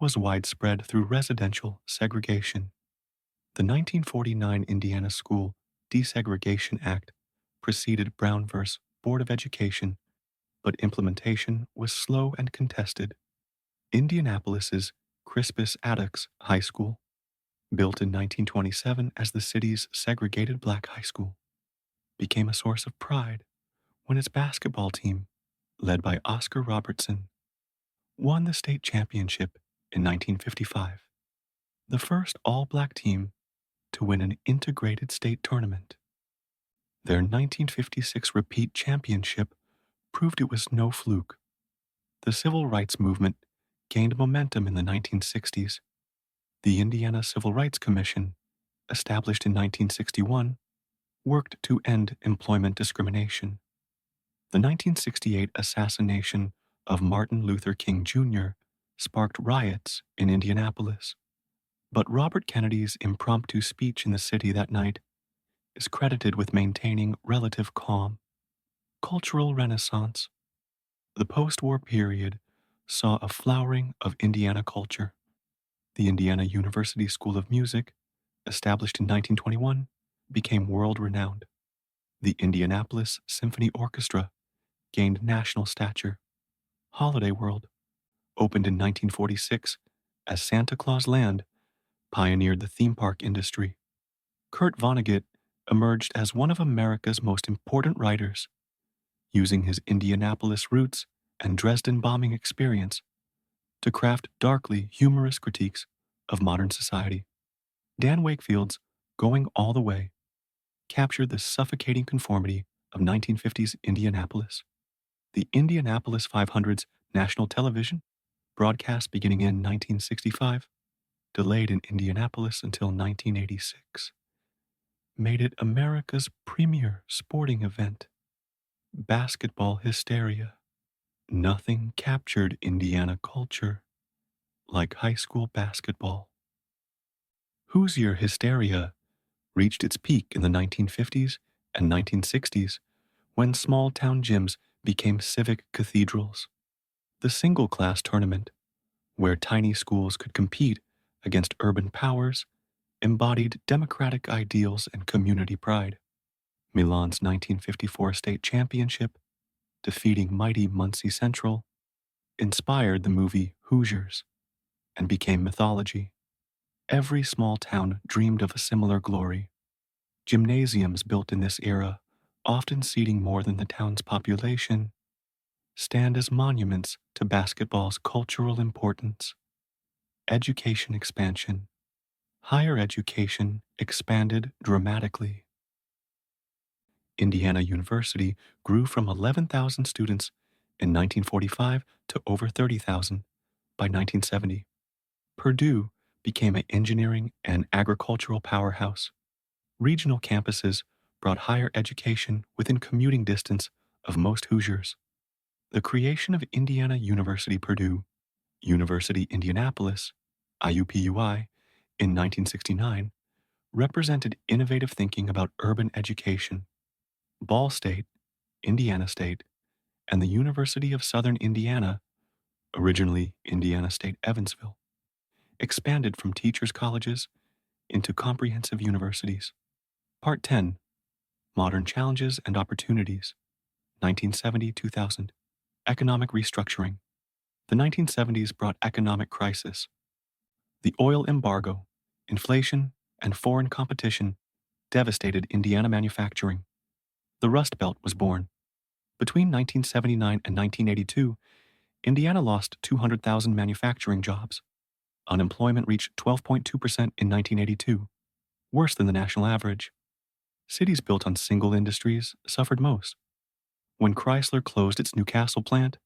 was widespread through residential segregation. The 1949 Indiana School Desegregation Act preceded Brown v. Board of Education, but implementation was slow and contested. Indianapolis's Crispus Attucks High School, built in 1927 as the city's segregated black high school, became a source of pride when its basketball team, led by Oscar Robertson, won the state championship in 1955, the first all-black team to win an integrated state tournament. Their 1956 repeat championship proved it was no fluke. The civil rights movement gained momentum in the 1960s. The Indiana Civil Rights Commission, established in 1961, worked to end employment discrimination. The 1968 assassination of Martin Luther King Jr. sparked riots in Indianapolis. But Robert Kennedy's impromptu speech in the city that night is credited with maintaining relative calm. Cultural Renaissance. The post-war period saw a flowering of Indiana culture. The Indiana University School of Music, established in 1921, became world-renowned. The Indianapolis Symphony Orchestra gained national stature. Holiday World, opened in 1946 as Santa Claus Land, pioneered the theme park industry. Kurt Vonnegut emerged as one of America's most important writers, using his Indianapolis roots and Dresden bombing experience to craft darkly humorous critiques of modern society. Dan Wakefield's Going All the Way captured the suffocating conformity of 1950s Indianapolis. The Indianapolis 500's national television, broadcast beginning in 1965, delayed in Indianapolis until 1986, made it America's premier sporting event. Basketball hysteria. Nothing captured Indiana culture like high school basketball. Hoosier hysteria reached its peak in the 1950s and 1960s when small town gyms became civic cathedrals. The single class tournament, where tiny schools could compete against urban powers, embodied democratic ideals and community pride. Milan's 1954 state championship, defeating mighty Muncie Central, inspired the movie Hoosiers and became mythology. Every small town dreamed of a similar glory. Gymnasiums built in this era, often seating more than the town's population, stand as monuments to basketball's cultural importance. Education expansion. Higher education expanded dramatically. Indiana University grew from 11,000 students in 1945 to over 30,000 by 1970. Purdue became an engineering and agricultural powerhouse. Regional campuses brought higher education within commuting distance of most Hoosiers. The creation of Indiana University Purdue, University Indianapolis, IUPUI, in 1969 represented innovative thinking about urban education. Ball State, Indiana State, and the University of Southern Indiana, originally Indiana State Evansville, expanded from teachers' colleges into comprehensive universities. Part 10, Modern Challenges and Opportunities, 1970-2000. Economic Restructuring. The 1970s brought economic crisis. The oil embargo, inflation, and foreign competition devastated Indiana manufacturing. The Rust Belt was born. Between 1979 and 1982, Indiana lost 200,000 manufacturing jobs. Unemployment reached 12.2% in 1982, worse than the national average. Cities built on single industries suffered most. When Chrysler closed its Newcastle plant,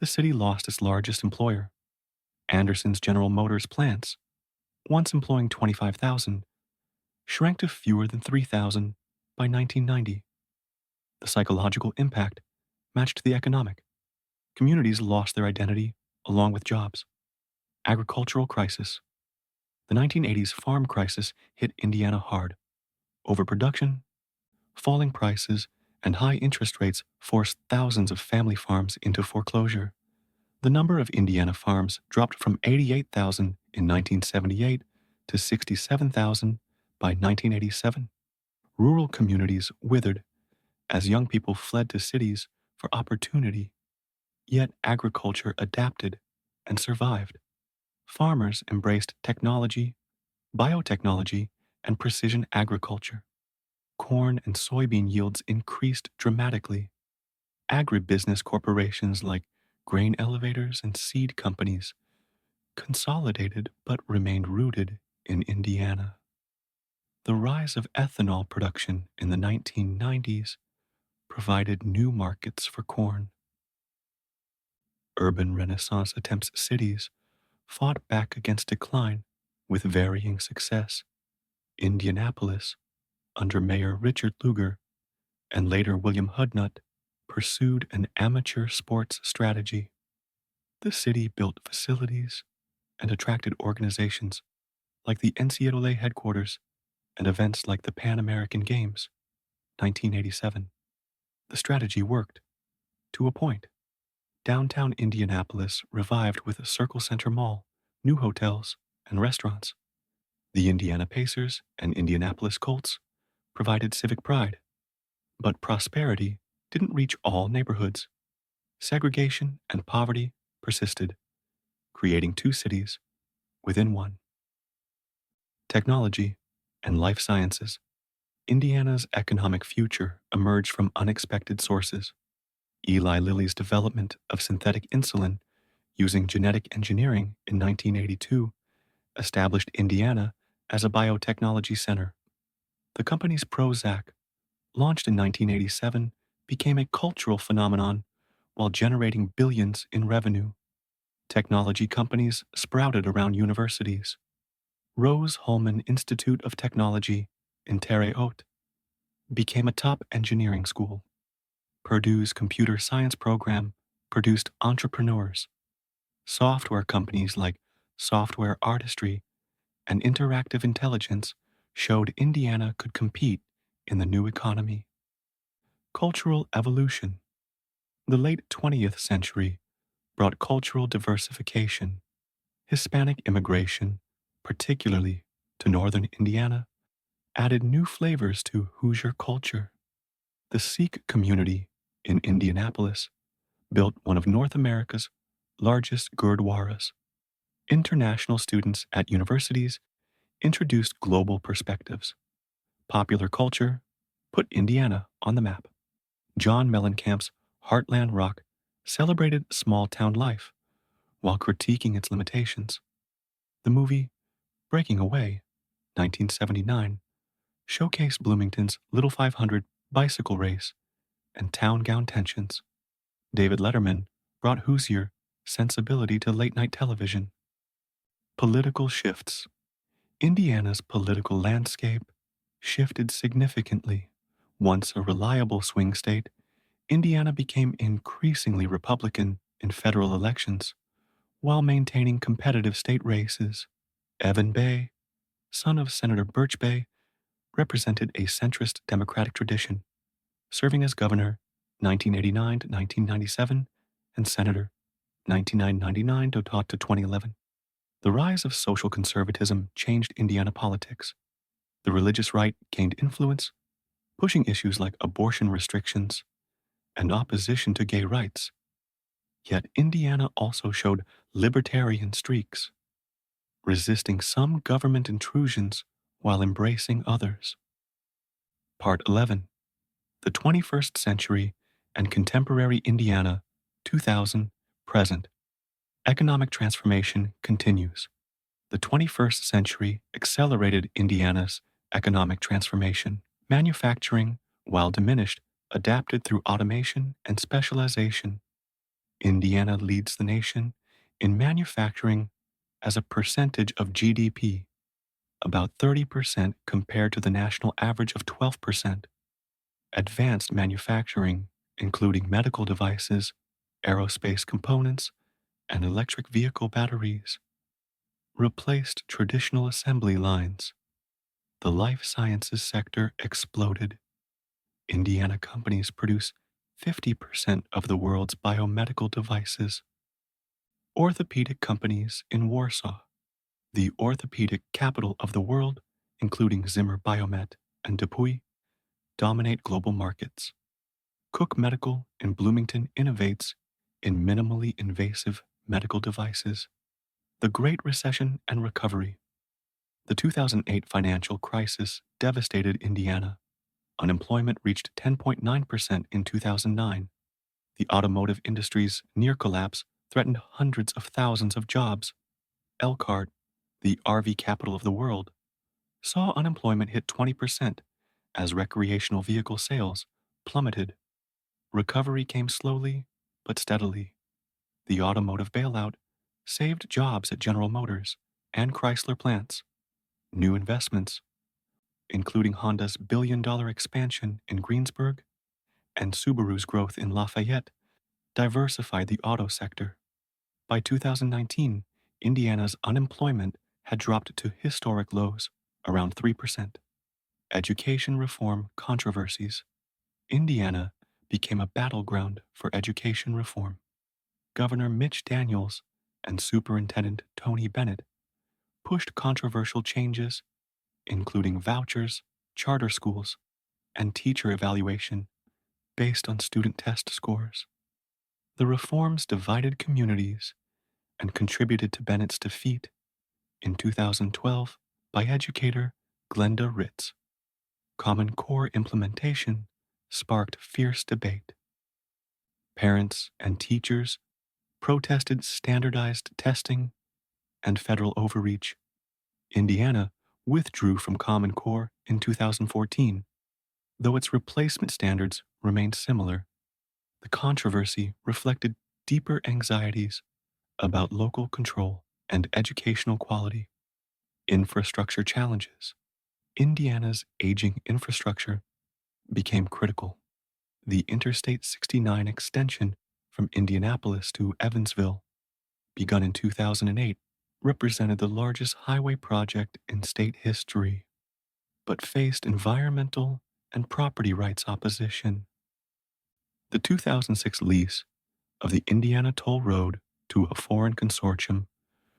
the city lost its largest employer. Anderson's General Motors plants, once employing 25,000, shrank to fewer than 3,000 by 1990. The psychological impact matched the economic. Communities lost their identity along with jobs. Agricultural crisis. The 1980s farm crisis hit Indiana hard. Overproduction, falling prices, and high interest rates forced thousands of family farms into foreclosure. The number of Indiana farms dropped from 88,000 in 1978 to 67,000 by 1987. Rural communities withered as young people fled to cities for opportunity. Yet agriculture adapted and survived. Farmers embraced technology, biotechnology, and precision agriculture. Corn and soybean yields increased dramatically. Agribusiness corporations like grain elevators and seed companies consolidated but remained rooted in Indiana. The rise of ethanol production in the 1990s provided new markets for corn. urban Renaissance attempts cities fought back against decline with varying success. Indianapolis, under Mayor Richard Lugar and later William Hudnut, pursued an amateur sports strategy. The city built facilities and attracted organizations like the NCAA headquarters and events like the Pan American Games, 1987. The strategy worked, to a point. Downtown Indianapolis revived with a Circle Center Mall, new hotels, and restaurants. The Indiana Pacers and Indianapolis Colts provided civic pride, but prosperity didn't reach all neighborhoods. Segregation and poverty persisted, creating two cities within one. Technology and life sciences. Indiana's economic future emerged from unexpected sources. Eli Lilly's development of synthetic insulin using genetic engineering in 1982 established Indiana as a biotechnology center. The company's Prozac, launched in 1987, became a cultural phenomenon while generating billions in revenue. Technology companies sprouted around universities. Rose-Hulman Institute of Technology in Terre Haute became a top engineering school. Purdue's computer science program produced entrepreneurs. Software companies like Software Artistry and Interactive Intelligence showed Indiana could compete in the new economy. Cultural evolution. The late 20th century brought cultural diversification. Hispanic immigration, particularly to northern Indiana, added new flavors to Hoosier culture. The Sikh community in Indianapolis built one of North America's largest gurdwaras. International students at universities introduced global perspectives. Popular culture put Indiana on the map. John Mellencamp's Heartland Rock celebrated small town life while critiquing its limitations. The movie Breaking Away, 1979, showcased Bloomington's Little 500 bicycle race and town gown tensions. David Letterman brought Hoosier sensibility to late-night television. Political shifts. Indiana's political landscape shifted significantly. Once a reliable swing state, Indiana became increasingly Republican in federal elections while maintaining competitive state races. Evan Bay, son of Senator Birch Bay, represented a centrist Democratic tradition, serving as governor 1989 to 1997 and senator 1999 to 2011. The rise of social conservatism changed Indiana politics. The religious right gained influence, pushing issues like abortion restrictions and opposition to gay rights. Yet Indiana also showed libertarian streaks, resisting some government intrusions while embracing others. Part 11. The 21st Century and Contemporary Indiana, 2000, present. Economic transformation continues. The 21st century accelerated Indiana's economic transformation. Manufacturing, while diminished, adapted through automation and specialization. Indiana leads the nation in manufacturing as a percentage of GDP, about 30% compared to the national average of 12%. Advanced manufacturing, including medical devices, aerospace components, and electric vehicle batteries, replaced traditional assembly lines. The life sciences sector exploded. Indiana companies produce 50% of the world's biomedical devices. Orthopedic companies in Warsaw, the orthopedic capital of the world, including Zimmer Biomet and Dupuy, dominate global markets. Cook Medical in Bloomington innovates in minimally invasive medical devices. The Great Recession and Recovery. The 2008 financial crisis devastated Indiana. Unemployment reached 10.9% in 2009. The automotive industry's near collapse threatened hundreds of thousands of jobs. Elkhart, the RV capital of the world, saw unemployment hit 20% as recreational vehicle sales plummeted. Recovery came slowly but steadily. The automotive bailout saved jobs at General Motors and Chrysler plants. New investments, including Honda's billion-dollar expansion in Greensburg and Subaru's growth in Lafayette, diversified the auto sector. By 2019, Indiana's unemployment had dropped to historic lows, around 3%. Education reform controversies. Indiana became a battleground for education reform. Governor Mitch Daniels and Superintendent Tony Bennett pushed controversial changes, including vouchers, charter schools, and teacher evaluation based on student test scores. The reforms divided communities and contributed to Bennett's defeat in 2012 by educator Glenda Ritz. Common Core implementation sparked fierce debate. Parents and teachers protested standardized testing and federal overreach. Indiana withdrew from Common Core in 2014, though its replacement standards remained similar. The controversy reflected deeper anxieties about local control and educational quality. Infrastructure challenges. Indiana's aging infrastructure became critical. The Interstate 69 extension from Indianapolis to Evansville, begun in 2008, represented the largest highway project in state history, but faced environmental and property rights opposition. The 2006 lease of the Indiana Toll Road to a foreign consortium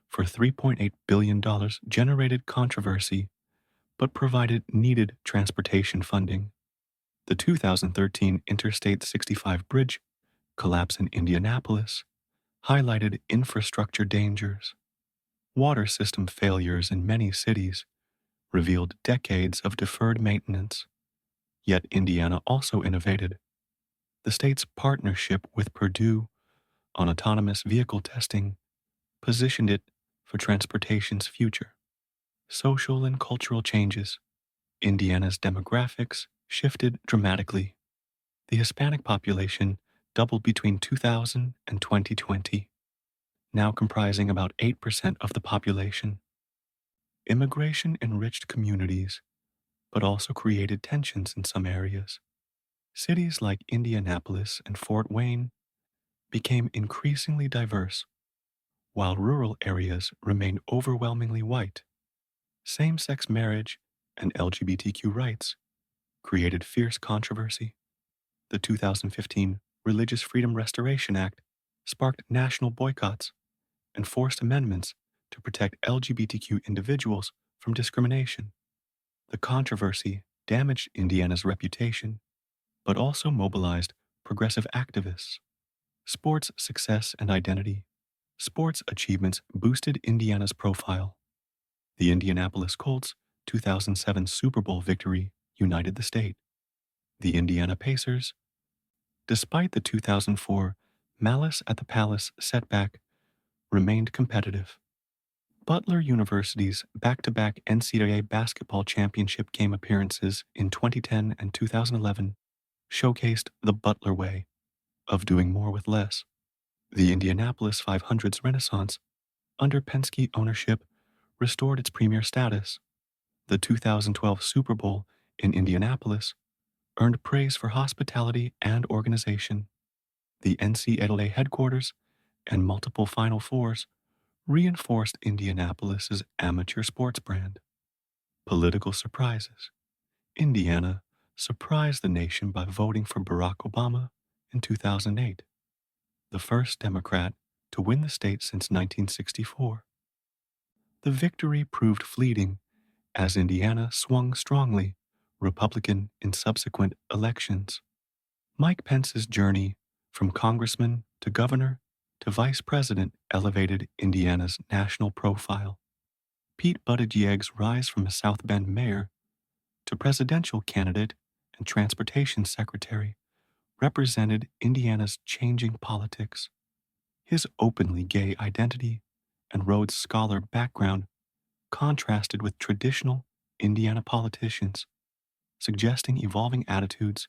for $3.8 billion generated controversy but provided needed transportation funding. The 2013 Interstate 65 bridge collapse in Indianapolis highlighted infrastructure dangers. Water system failures in many cities revealed decades of deferred maintenance. Yet Indiana also innovated. The state's partnership with Purdue on autonomous vehicle testing positioned it for transportation's future. Social and cultural changes. Indiana's demographics shifted dramatically. The Hispanic population doubled between 2000 and 2020, now comprising about 8% of the population. Immigration enriched communities, but also created tensions in some areas. Cities like Indianapolis and Fort Wayne became increasingly diverse, while rural areas remained overwhelmingly white. Same-sex marriage and LGBTQ rights created fierce controversy. The 2015 Religious Freedom Restoration Act sparked national boycotts and forced amendments to protect LGBTQ individuals from discrimination. The controversy damaged Indiana's reputation, but also mobilized progressive activists. Sports success and identity. Sports achievements boosted Indiana's profile. The Indianapolis Colts' 2007 Super Bowl victory united the state. The Indiana Pacers, despite the 2004 Malice at the Palace setback, remained competitive. Butler University's back-to-back NCAA basketball championship game appearances in 2010 and 2011 showcased the Butler way of doing more with less. The Indianapolis 500's renaissance, under Penske ownership, restored its premier status. The 2012 Super Bowl in Indianapolis earned praise for hospitality and organization. The NCAA headquarters and multiple Final Fours reinforced Indianapolis's amateur sports brand. Political surprises. Indiana surprised the nation by voting for Barack Obama in 2008, the first Democrat to win the state since 1964. The victory proved fleeting as Indiana swung strongly Republican in subsequent elections. Mike Pence's journey from congressman to governor to vice president elevated Indiana's national profile. Pete Buttigieg's rise from a South Bend mayor to presidential candidate and transportation secretary represented Indiana's changing politics. His openly gay identity and Rhodes Scholar background contrasted with traditional Indiana politicians, suggesting evolving attitudes,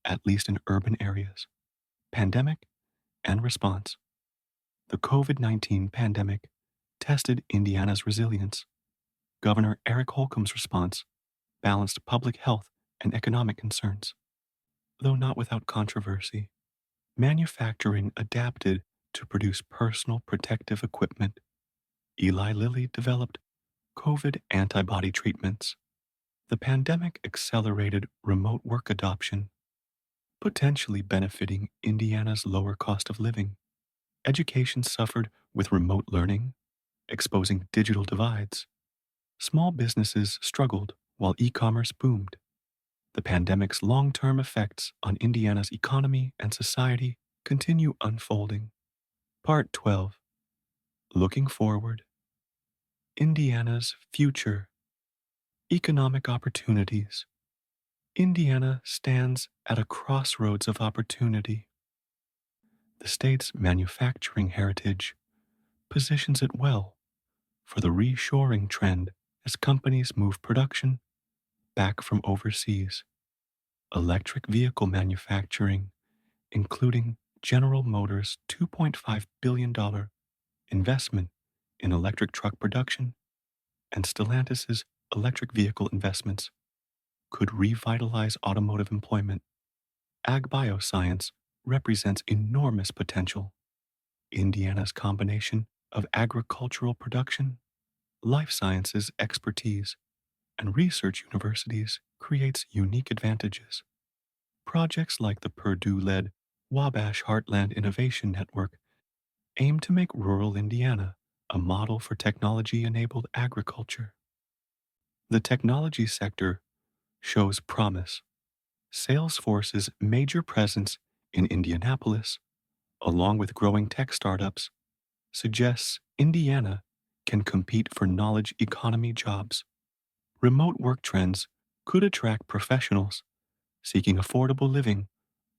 at least in urban areas. Pandemic and response. The COVID-19 pandemic tested Indiana's resilience. Governor Eric Holcomb's response balanced public health and economic concerns. Though not without controversy, manufacturing adapted to produce personal protective equipment. Eli Lilly developed COVID antibody treatments. The pandemic accelerated remote work adoption, potentially benefiting Indiana's lower cost of living. Education suffered with remote learning, exposing digital divides. Small businesses struggled while e commerce boomed. The pandemic's long term effects on Indiana's economy and society continue unfolding. Part 12. Looking Forward. Indiana's Future. Economic Opportunities. Indiana stands at a crossroads of opportunity. The state's manufacturing heritage positions it well for the reshoring trend as companies move production back from overseas. Electric vehicle manufacturing, including General Motors' $2.5 billion investment in electric truck production and Stellantis' electric vehicle investments, could revitalize automotive employment. Ag bioscience represents enormous potential. Indiana's combination of agricultural production, life sciences expertise, and research universities creates unique advantages. Projects like the Purdue-led Wabash Heartland Innovation Network aim to make rural Indiana a model for technology-enabled agriculture. The technology sector shows promise. Salesforce's major presence in Indianapolis, along with growing tech startups, suggests Indiana can compete for knowledge economy jobs. Remote work trends could attract professionals seeking affordable living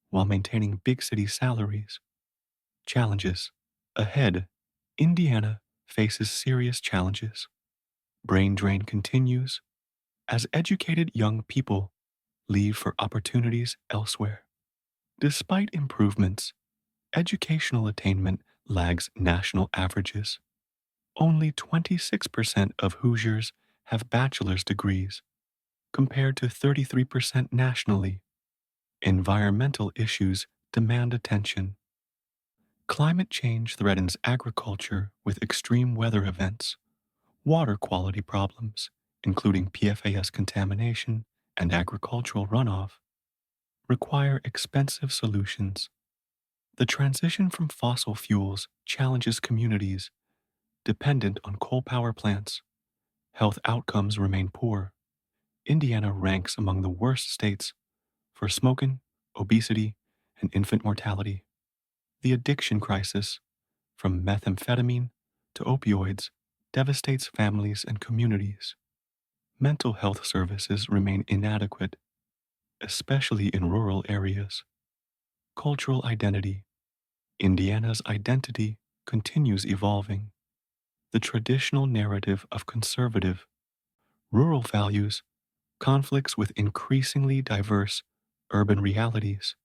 while maintaining big city salaries. Challenges. Ahead, Indiana faces serious challenges. Brain drain continues as educated young people leave for opportunities elsewhere. Despite improvements, educational attainment lags national averages. Only 26% of Hoosiers have bachelor's degrees, compared to 33% nationally. Environmental issues demand attention. Climate change threatens agriculture with extreme weather events. Water quality problems, including PFAS contamination and agricultural runoff, require expensive solutions. The transition from fossil fuels challenges communities dependent on coal power plants. Health outcomes remain poor. Indiana ranks among the worst states for smoking, obesity, and infant mortality. The addiction crisis, from methamphetamine to opioids, devastates families and communities. Mental health services remain inadequate, especially in rural areas. Cultural identity. Indiana's identity continues evolving. The traditional narrative of conservative, rural values conflicts with increasingly diverse urban realities.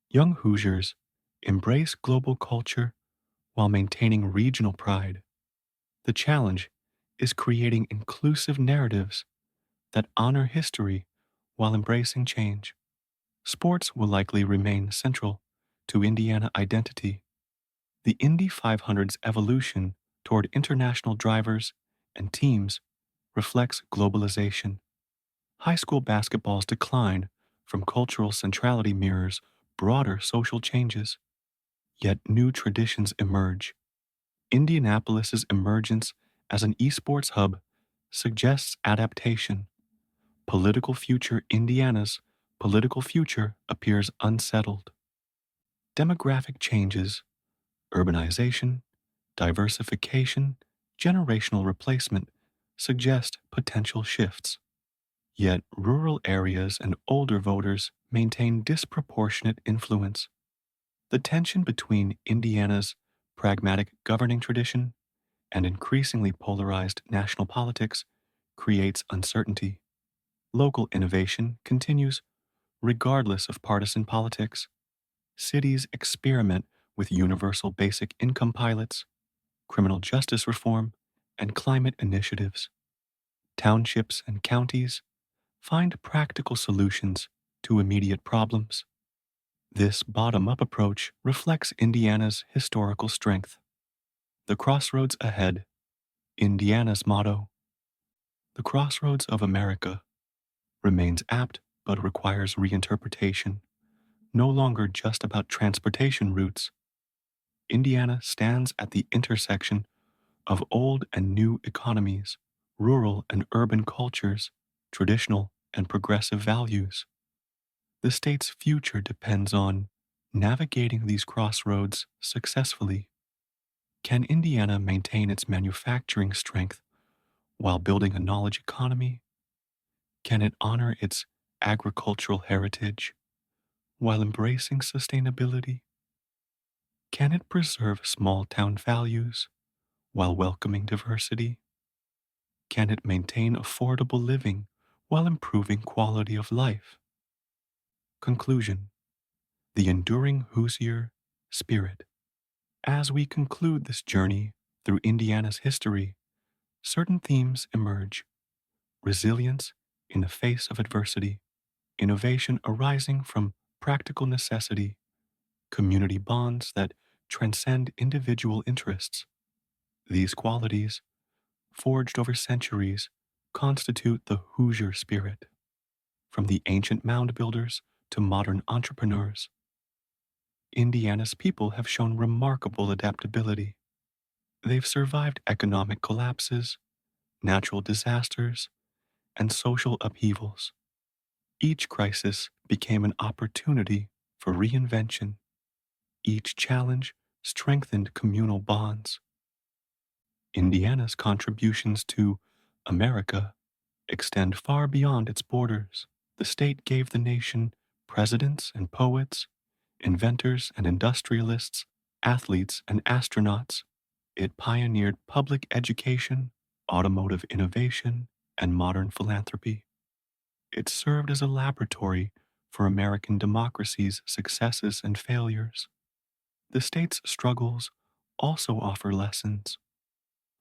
Young Hoosiers embrace global culture while maintaining regional pride. The challenge is creating inclusive narratives that honor history while embracing change. Sports will likely remain central to Indiana identity. The Indy 500's evolution toward international drivers and teams reflects globalization. High school basketball's decline from cultural centrality mirrors broader social changes, yet new traditions emerge. Indianapolis's emergence as an esports hub suggests adaptation. Indiana's political future appears unsettled. Demographic changes, urbanization, diversification, generational replacement suggest potential shifts. Yet rural areas and older voters maintain disproportionate influence. The tension between Indiana's pragmatic governing tradition and increasingly polarized national politics creates uncertainty. Local innovation continues regardless of partisan politics. Cities experiment with universal basic income pilots, criminal justice reform, and climate initiatives. Townships and counties find practical solutions to immediate problems. This bottom up approach reflects Indiana's historical strength. The crossroads ahead, Indiana's motto, the crossroads of America, remains apt but requires reinterpretation. No longer just about transportation routes, Indiana stands at the intersection of old and new economies, rural and urban cultures, traditional and progressive values. The state's future depends on navigating these crossroads successfully. Can Indiana maintain its manufacturing strength while building a knowledge economy? Can it honor its agricultural heritage while embracing sustainability? Can it preserve small town values while welcoming diversity? Can it maintain affordable living while improving quality of life? Conclusion: the enduring Hoosier spirit. As we conclude this journey through Indiana's history, certain themes emerge: resilience in the face of adversity, innovation arising from practical necessity, community bonds that transcend individual interests. These qualities, forged over centuries, constitute the Hoosier spirit. From the ancient mound builders to modern entrepreneurs, Indiana's people have shown remarkable adaptability. They've survived economic collapses, natural disasters, and social upheavals. Each crisis became an opportunity for reinvention. Each challenge strengthened communal bonds. Indiana's contributions to America extend far beyond its borders. The state gave the nation presidents and poets, inventors and industrialists, athletes and astronauts. It pioneered public education, automotive innovation, and modern philanthropy. It served as a laboratory for American democracy's successes and failures. The state's struggles also offer lessons.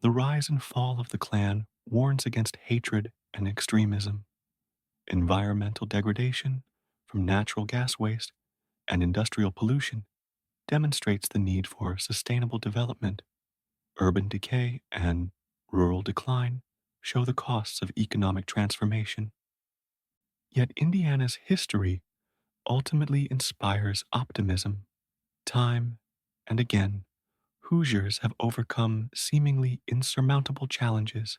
The rise and fall of the Klan warns against hatred and extremism. Environmental degradation from natural gas waste and industrial pollution demonstrates the need for sustainable development. Urban decay and rural decline show the costs of economic transformation. Yet Indiana's history ultimately inspires optimism. Time and again, Hoosiers have overcome seemingly insurmountable challenges.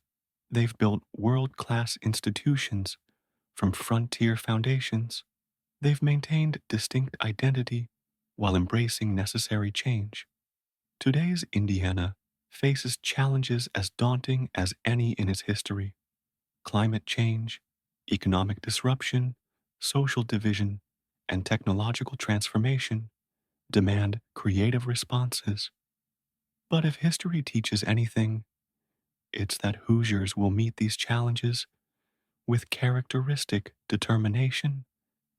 They've built world class institutions from frontier foundations. They've maintained distinct identity while embracing necessary change. Today's Indiana faces challenges as daunting as any in its history: climate change, economic disruption, social division, and technological transformation demand creative responses. But if history teaches anything, it's that Hoosiers will meet these challenges with characteristic determination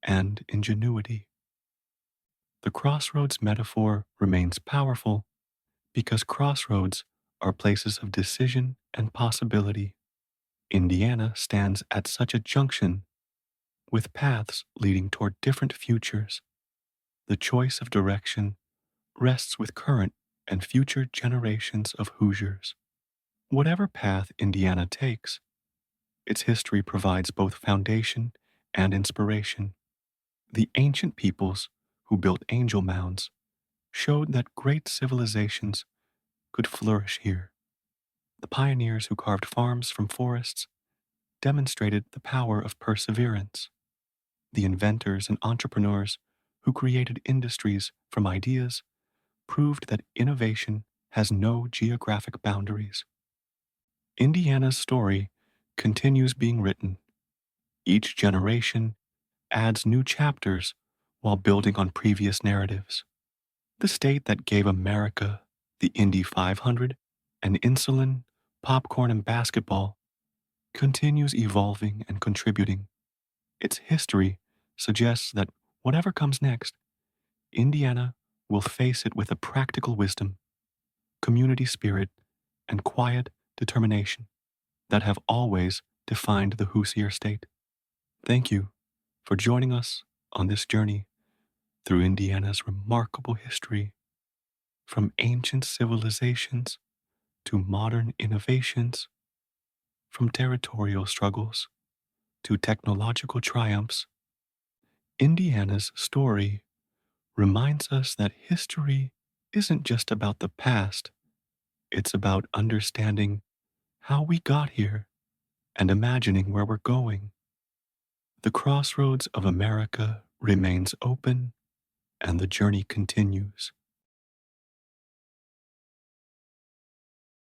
and ingenuity. The crossroads metaphor remains powerful because crossroads are places of decision and possibility. Indiana stands at such a junction, with paths leading toward different futures. The choice of direction rests with current and future generations of Hoosiers. Whatever path Indiana takes, its history provides both foundation and inspiration. The ancient peoples who built angel mounds showed that great civilizations could flourish here. The pioneers who carved farms from forests demonstrated the power of perseverance. The inventors and entrepreneurs who created industries from ideas proved that innovation has no geographic boundaries. Indiana's story continues being written. Each generation adds new chapters while building on previous narratives. The state that gave America the Indy 500 and insulin, popcorn, and basketball continues evolving and contributing. Its history suggests that whatever comes next, Indiana will face it with a practical wisdom, community spirit, and quiet determination that have always defined the Hoosier state. Thank you for joining us on this journey through Indiana's remarkable history, from ancient civilizations to modern innovations, from territorial struggles to technological triumphs. Indiana's story reminds us that history isn't just about the past, it's about understanding how we got here and imagining where we're going. The crossroads of America remains open and the journey continues.